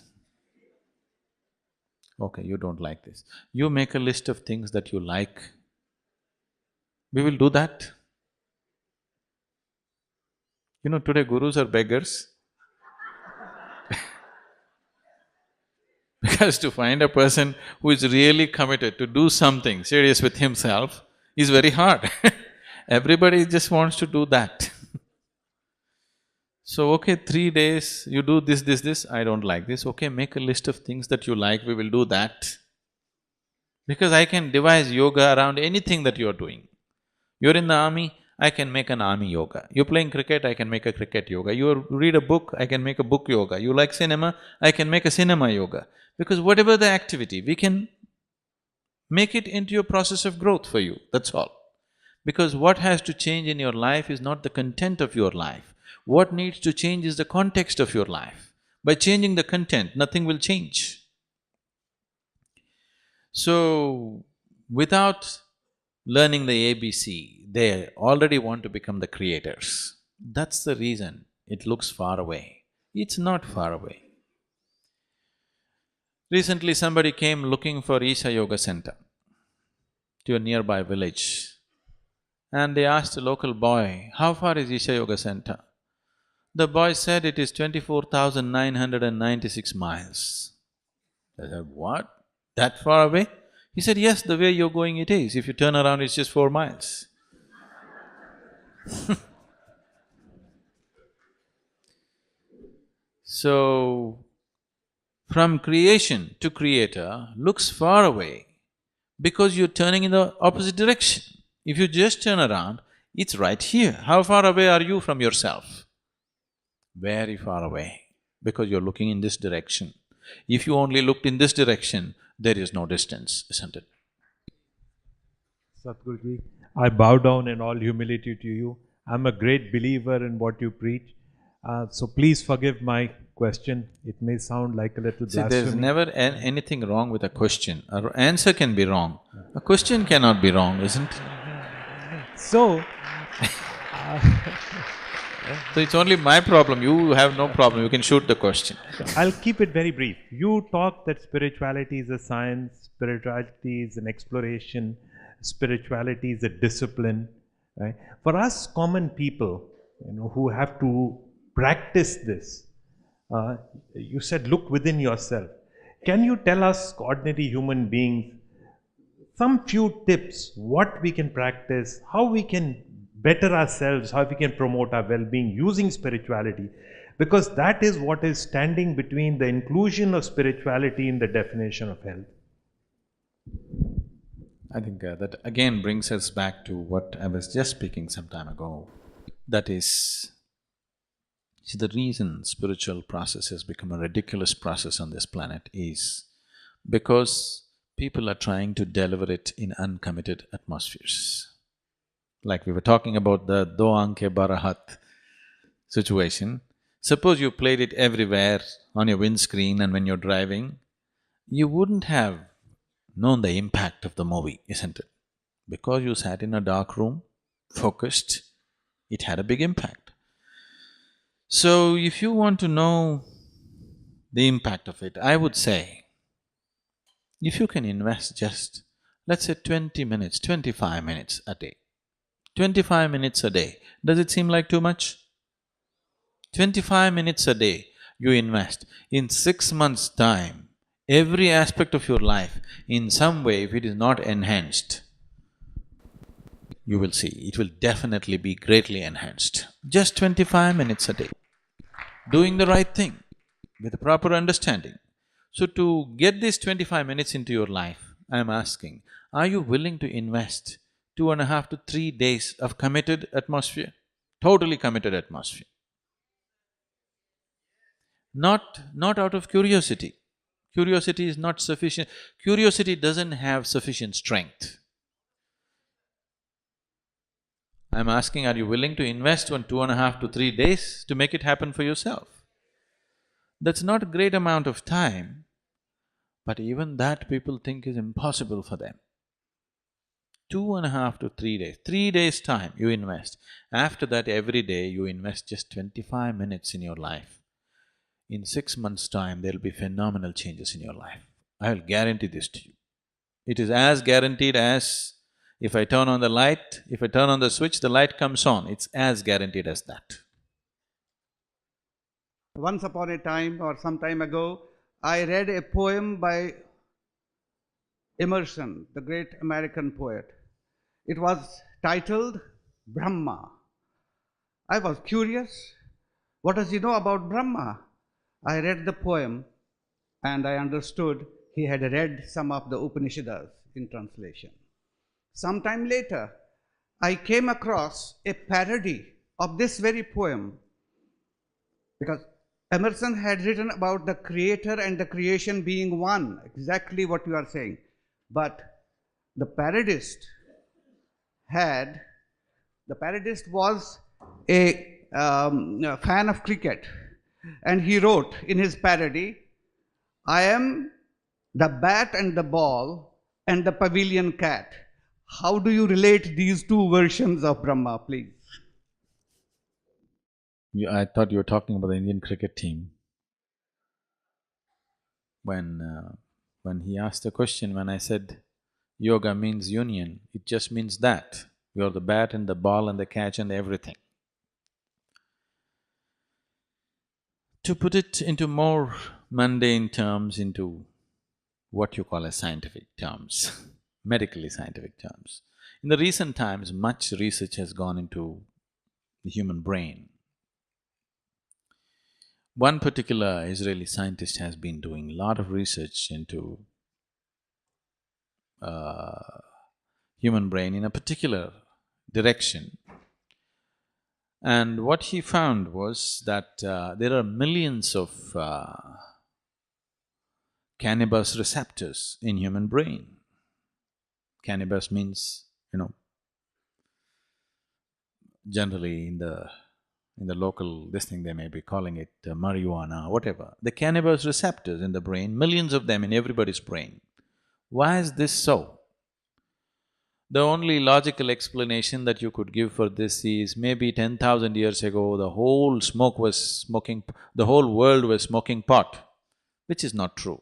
A: Okay, you don't like this. You make a list of things that you like. We will do that. Today gurus are beggars. Because to find a person who is really committed to do something serious with himself is very hard. Everybody just wants to do that. So, okay, 3 days, you do this, I don't like this, okay, make a list of things that you like, we will do that. Because I can devise yoga around anything that you're doing. You're in the army, I can make an army yoga. You're playing cricket, I can make a cricket yoga. You read a book, I can make a book yoga. You like cinema, I can make a cinema yoga. Because whatever the activity, we can make it into a process of growth for you, that's all. Because what has to change in your life is not the content of your life. What needs to change is the context of your life. By changing the content, nothing will change. So, without learning the ABC, they already want to become the creators. That's the reason it looks far away. It's not far away. Recently somebody came looking for Isha Yoga Center to a nearby village, and they asked a local boy, "How far is Isha Yoga Center?" The boy said it is 24,996 miles. I said, "What? That far away?" He said, "Yes, the way you're going it is. If you turn around, it's just 4 miles." So, from creation to creator looks far away because you're turning in the opposite direction. If you just turn around, it's right here. How far away are you from yourself? Very far away, because you're looking in this direction. If you only looked in this direction, there is no distance, isn't it?
E: Sadhguruji, I bow down in all humility to you. I'm a great believer in what you preach. So please forgive my question. It may sound like a little
A: See,
E: blasphemy.
A: there's never anything wrong with a question. An answer can be wrong. A question cannot be wrong, isn't it?
E: So,
A: So it's only my problem, you have no problem, you can shoot the question.
E: I'll keep it very brief. You talk that spirituality is a science, spirituality is an exploration, spirituality is a discipline, right? For us common people, who have to practice this, you said look within yourself. Can you tell us, ordinary human beings, some few tips, what we can practice, how we can better ourselves, how we can promote our well-being using spirituality? Because that is what is standing between the inclusion of spirituality in the definition of health.
A: I think that again brings us back to what I was just speaking some time ago. That is, see, the reason spiritual process has become a ridiculous process on this planet is because people are trying to deliver it in uncommitted atmospheres. Like we were talking about the Do Anke Barahat situation. Suppose you played it everywhere on your windscreen and when you're driving, you wouldn't have known the impact of the movie, isn't it? Because you sat in a dark room, focused, it had a big impact. So if you want to know the impact of it, I would say, if you can invest just, let's say 20 minutes, 25 minutes a day. 25 minutes a day, does it seem like too much? 25 minutes a day you invest, in 6 months' time, every aspect of your life, in some way, if it is not enhanced, you will see, it will definitely be greatly enhanced. Just 25 minutes a day, doing the right thing with a proper understanding. So to get this 25 minutes into your life, I'm asking, are you willing to invest 2.5 to 3 days of committed atmosphere? Totally committed atmosphere. Not out of curiosity. Curiosity is not sufficient. Curiosity doesn't have sufficient strength. I'm asking, are you willing to invest 2.5 to 3 days to make it happen for yourself? That's not a great amount of time, but even that people think is impossible for them. 2.5 to 3 days, 3 days' time you invest. After that, every day you invest just 25 minutes in your life. In 6 months' time, there'll be phenomenal changes in your life. I will guarantee this to you. It is as guaranteed as if I turn on the light, if I turn on the switch, the light comes on, it's as guaranteed as that.
F: Once upon a time or some time ago, I read a poem by Emerson, the great American poet. It was titled Brahma. I was curious, what does he know about Brahma? I read the poem and I understood he had read some of the Upanishads in translation. Sometime later, I came across a parody of this very poem, because Emerson had written about the creator and the creation being one, exactly what you are saying. But the parodist was a fan of cricket, and he wrote in his parody, I am the bat and the ball and the pavilion cat. How do you relate these two versions of Brahma, please?
A: I thought you were talking about the Indian cricket team. When he asked the question, when I said yoga means union, it just means that. You're the bat and the ball and the catch and everything. To put it into more mundane terms, into what you call as scientific terms, medically scientific terms. In the recent times, much research has gone into the human brain. One particular Israeli scientist has been doing a lot of research into human brain in a particular direction. And what he found was that there are millions of cannabis receptors in human brain. Cannabis means, generally in the local this thing they may be calling it marijuana, whatever. The cannabis receptors in the brain, millions of them in everybody's brain. Why is this so? The only logical explanation that you could give for this is maybe 10,000 years ago the whole world was smoking pot, which is not true.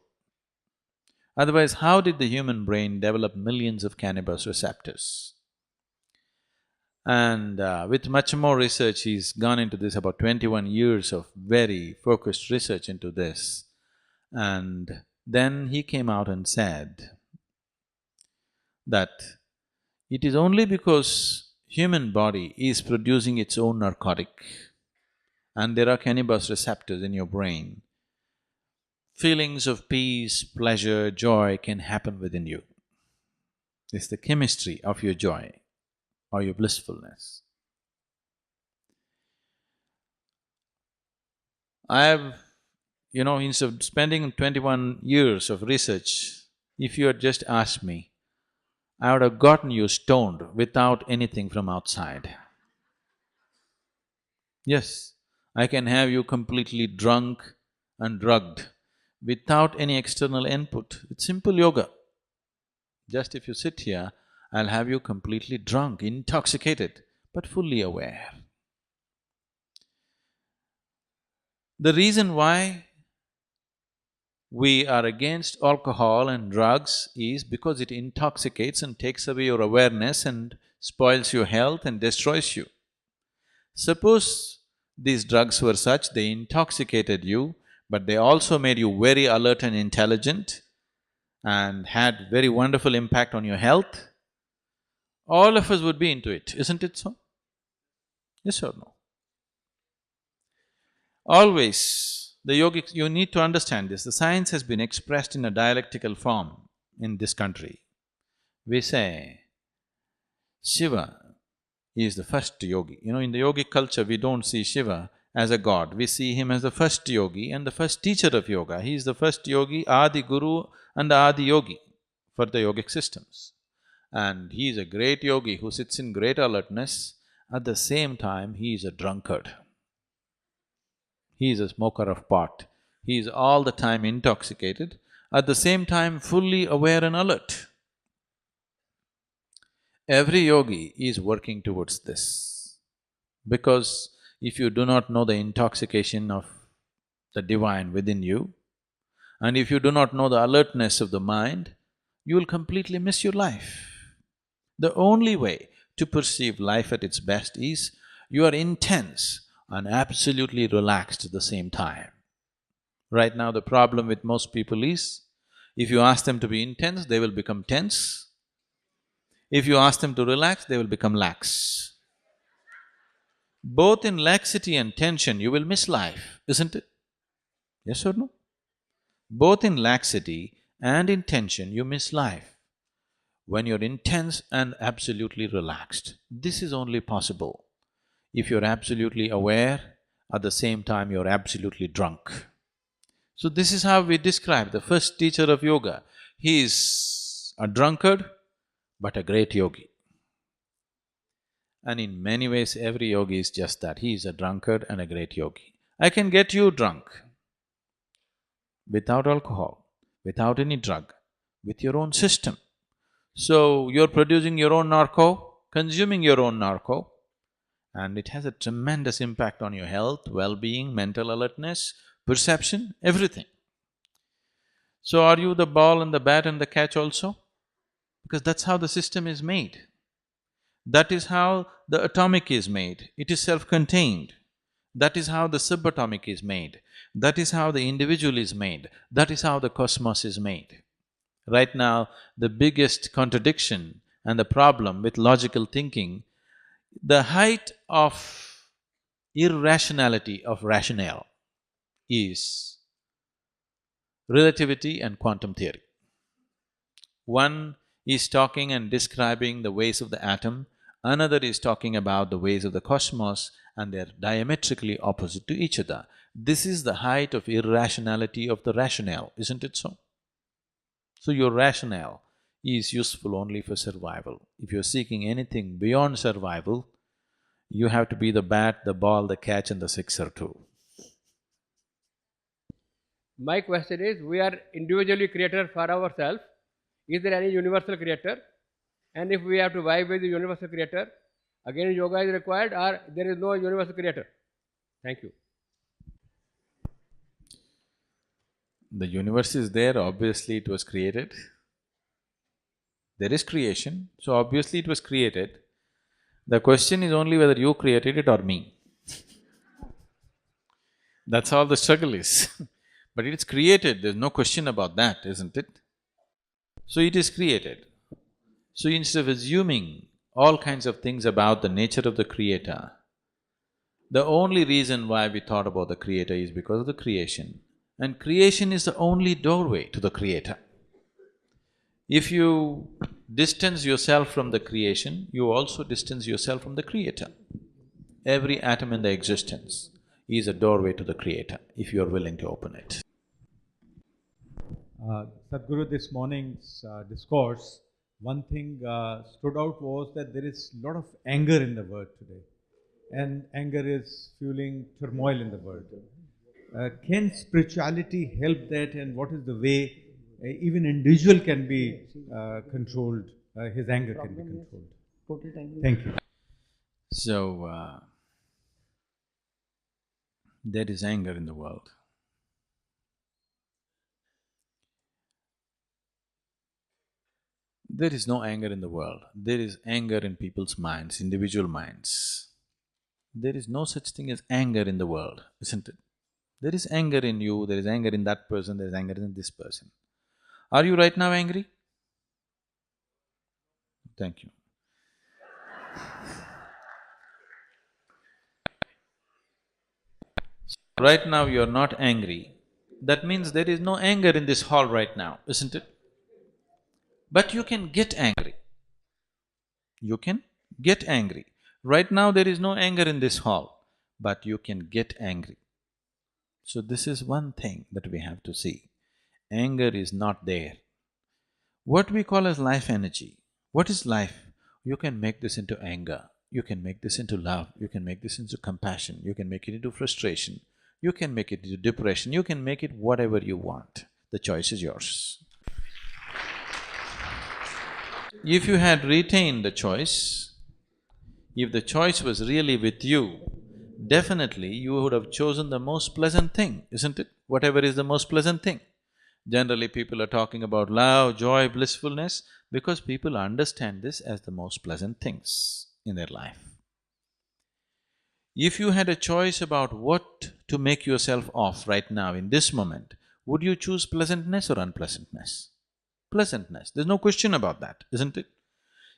A: Otherwise, how did the human brain develop millions of cannabis receptors? And with much more research, he's gone into this, about 21 years of very focused research into this. And then he came out and said that it is only because human body is producing its own narcotic and there are cannabis receptors in your brain, feelings of peace, pleasure, joy can happen within you. It's the chemistry of your joy or your blissfulness. Instead of spending 21 years of research, if you had just asked me, I would have gotten you stoned without anything from outside. Yes, I can have you completely drunk and drugged without any external input. It's simple yoga. Just if you sit here, I'll have you completely drunk, intoxicated, but fully aware. The reason why we are against alcohol and drugs is because it intoxicates and takes away your awareness and spoils your health and destroys you. Suppose these drugs were such, they intoxicated you, but they also made you very alert and intelligent and had very wonderful impact on your health, all of us would be into it, isn't it so? Yes or no? Always, the yogics, you need to understand this, the science has been expressed in a dialectical form in this country. We say, Shiva is the first yogi. In the yogic culture, we don't see Shiva as a god, we see him as the first yogi and the first teacher of yoga. He is the first yogi, Adi Guru and the Adi Yogi for the yogic systems. And he is a great yogi who sits in great alertness, at the same time he is a drunkard. He is a smoker of pot. He is all the time intoxicated, at the same time fully aware and alert. Every yogi is working towards this, because if you do not know the intoxication of the divine within you, and if you do not know the alertness of the mind, you will completely miss your life. The only way to perceive life at its best is you are intense and absolutely relaxed at the same time. Right now the problem with most people is, if you ask them to be intense, they will become tense. If you ask them to relax, they will become lax. Both in laxity and tension, you will miss life, isn't it? Yes or no? Both in laxity and in tension, you miss life. When you're intense and absolutely relaxed, this is only possible if you're absolutely aware, at the same time you're absolutely drunk. So this is how we describe the first teacher of yoga. He is a drunkard, but a great yogi. And in many ways, every yogi is just that, he is a drunkard and a great yogi. I can get you drunk without alcohol, without any drug, with your own system. So, you're producing your own narco, consuming your own narco, and it has a tremendous impact on your health, well-being, mental alertness, perception, everything. So are you the ball and the bat and the catch also? Because that's how the system is made. That is how the atomic is made, it is self-contained. That is how the subatomic is made. That is how the individual is made. That is how the cosmos is made. Right now, the biggest contradiction and the problem with logical thinking, the height of irrationality of rationale is relativity and quantum theory. One is talking and describing the ways of the atom, another is talking about the ways of the cosmos, and they're diametrically opposite to each other. This is the height of irrationality of the rationale, isn't it so? So your rationale is useful only for survival. If you're seeking anything beyond survival, you have to be the bat, the ball, the catch and the sixer too.
G: My question is, we are individually creator for ourselves. Is there any universal creator? And if we have to vibe with the universal creator, again yoga is required, or there is no universal creator? Thank you.
A: The universe is there, obviously it was created. There is creation, so obviously it was created. The question is only whether you created it or me. That's all the struggle is. But it's created, there's no question about that, isn't it? So it is created. So instead of assuming all kinds of things about the nature of the creator, the only reason why we thought about the creator is because of the creation. And creation is the only doorway to the creator. If you distance yourself from the creation, you also distance yourself from the creator. Every atom in the existence is a doorway to the creator, if you are willing to open it.
H: Sadhguru, this morning's discourse, one thing stood out was that there is a lot of anger in the world today, and anger is fueling turmoil in the world. Can spirituality help that, and what is the way even individual can be controlled, his anger can be controlled? Thank you.
A: So, there is anger in the world. There is no anger in the world, there is anger in people's minds, individual minds. There is no such thing as anger in the world, isn't it? There is anger in you, there is anger in that person, there is anger in this person. Are you right now angry? Thank you. Right now you're not angry, that means there is no anger in this hall right now, isn't it? But you can get angry. You can get angry. Right now there is no anger in this hall, but you can get angry. So this is one thing that we have to see. Anger is not there. What we call as life energy, what is life? You can make this into anger, you can make this into love, you can make this into compassion, you can make it into frustration, you can make it into depression, you can make it whatever you want. The choice is yours. If you had retained the choice, if the choice was really with you, definitely you would have chosen the most pleasant thing, isn't it? Whatever is the most pleasant thing. Generally people are talking about love, joy, blissfulness, because people understand this as the most pleasant things in their life. If you had a choice about what to make yourself of right now in this moment, would you choose pleasantness or unpleasantness? Pleasantness, there's no question about that, isn't it?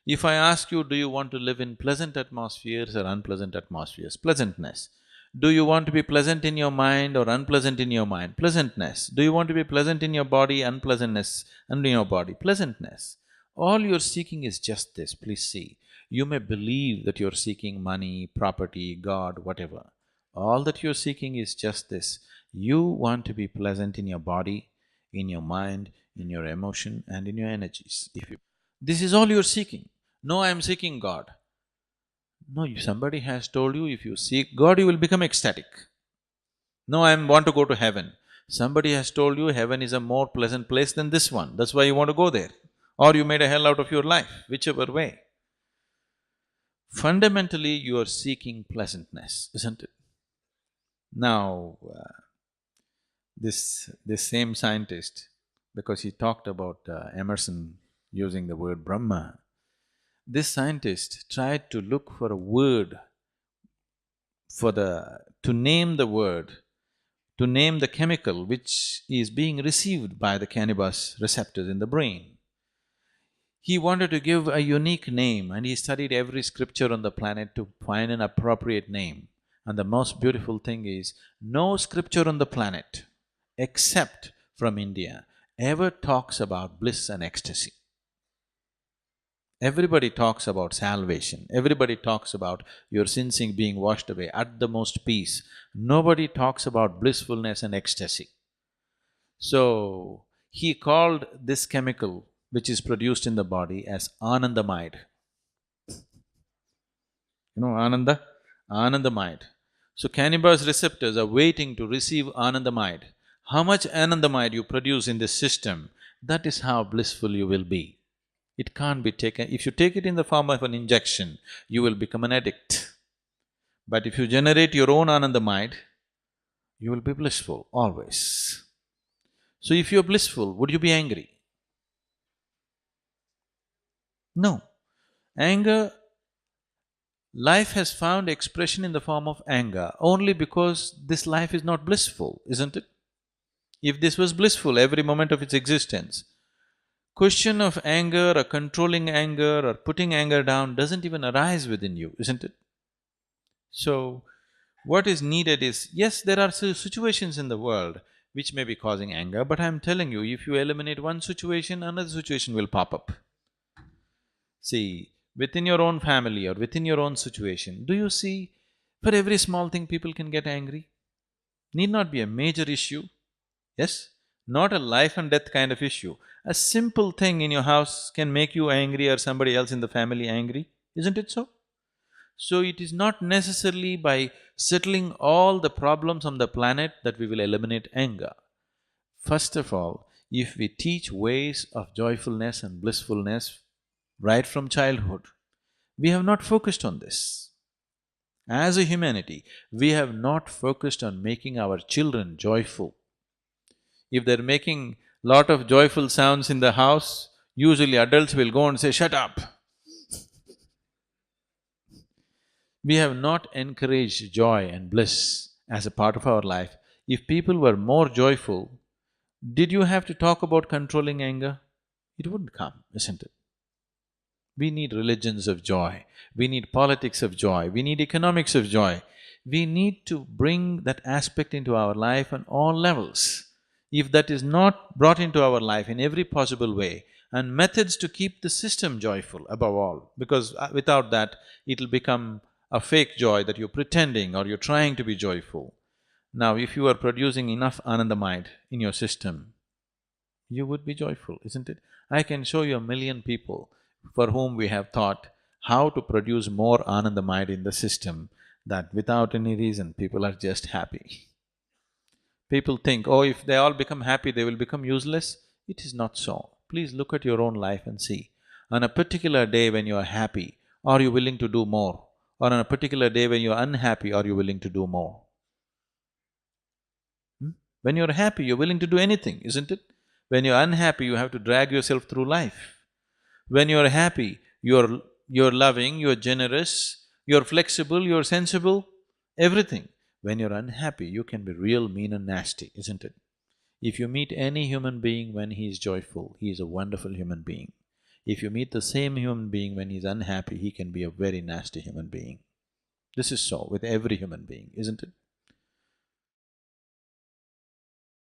A: If I ask you, do you want to live in pleasant atmospheres or unpleasant atmospheres? Pleasantness. Do you want to be pleasant in your mind or unpleasant in your mind? Pleasantness. Do you want to be pleasant in your body, unpleasantness in your body? Pleasantness. All you're seeking is just this, please see. You may believe that you're seeking money, property, God, whatever. All that you're seeking is just this. You want to be pleasant in your body, in your mind, in your emotion and in your energies. This is all you're seeking. No, I'm seeking God. No, somebody has told you if you seek God, you will become ecstatic. No, I want to go to heaven. Somebody has told you heaven is a more pleasant place than this one, that's why you want to go there. Or you made a hell out of your life, whichever way. Fundamentally, you are seeking pleasantness, isn't it? Now, this same scientist, because he talked about Emerson using the word Brahma, this scientist tried to look for a word to name the word, to name the chemical which is being received by the cannabis receptors in the brain. He wanted to give a unique name and he studied every scripture on the planet to find an appropriate name. And the most beautiful thing is, no scripture on the planet, except from India, ever talks about bliss and ecstasy. Everybody talks about salvation, everybody talks about your sins being washed away, at the most peace. Nobody talks about blissfulness and ecstasy. So, he called this chemical which is produced in the body as Anandamide. You know Ananda? Anandamide. So cannabis receptors are waiting to receive Anandamide. How much Anandamide you produce in this system, that is how blissful you will be. It can't be taken… If you take it in the form of an injection, you will become an addict. But if you generate your own Anandamide, you will be blissful always. So if you're blissful, would you be angry? No. Anger… Life has found expression in the form of anger only because this life is not blissful, isn't it? If this was blissful every moment of its existence, question of anger or controlling anger or putting anger down doesn't even arise within you, isn't it? So, what is needed is, yes, there are situations in the world which may be causing anger, but I'm telling you, if you eliminate one situation, another situation will pop up. See, within your own family or within your own situation, do you see, for every small thing people can get angry? Need not be a major issue, yes? Not a life and death kind of issue. A simple thing in your house can make you angry or somebody else in the family angry, isn't it so? So it is not necessarily by settling all the problems on the planet that we will eliminate anger. First of all, if we teach ways of joyfulness and blissfulness right from childhood, we have not focused on this. As a humanity, we have not focused on making our children joyful. If they're making lot of joyful sounds in the house, usually adults will go and say, "Shut up." We have not encouraged joy and bliss as a part of our life. If people were more joyful, did you have to talk about controlling anger? It wouldn't come, isn't it? We need religions of joy, we need politics of joy, we need economics of joy. We need to bring that aspect into our life on all levels. If that is not brought into our life in every possible way, and methods to keep the system joyful above all, because without that, it'll become a fake joy that you're pretending or you're trying to be joyful. Now, if you are producing enough Anandamide in your system, you would be joyful, isn't it? I can show you a million people for whom we have taught how to produce more Anandamide in the system, that without any reason, people are just happy. People think, oh, if they all become happy, they will become useless. It is not so. Please look at your own life and see. On a particular day when you are happy, are you willing to do more? Or on a particular day when you are unhappy, are you willing to do more? When you're happy, you're willing to do anything, isn't it? When you're unhappy, you have to drag yourself through life. When you're happy, you're loving, you're generous, you're flexible, you're sensible, Everything. When you're unhappy, you can be real mean and nasty, isn't it? If you meet any human being when he is joyful, he is a wonderful human being. If you meet the same human being when he's unhappy, he can be a very nasty human being. This is so with every human being, isn't it?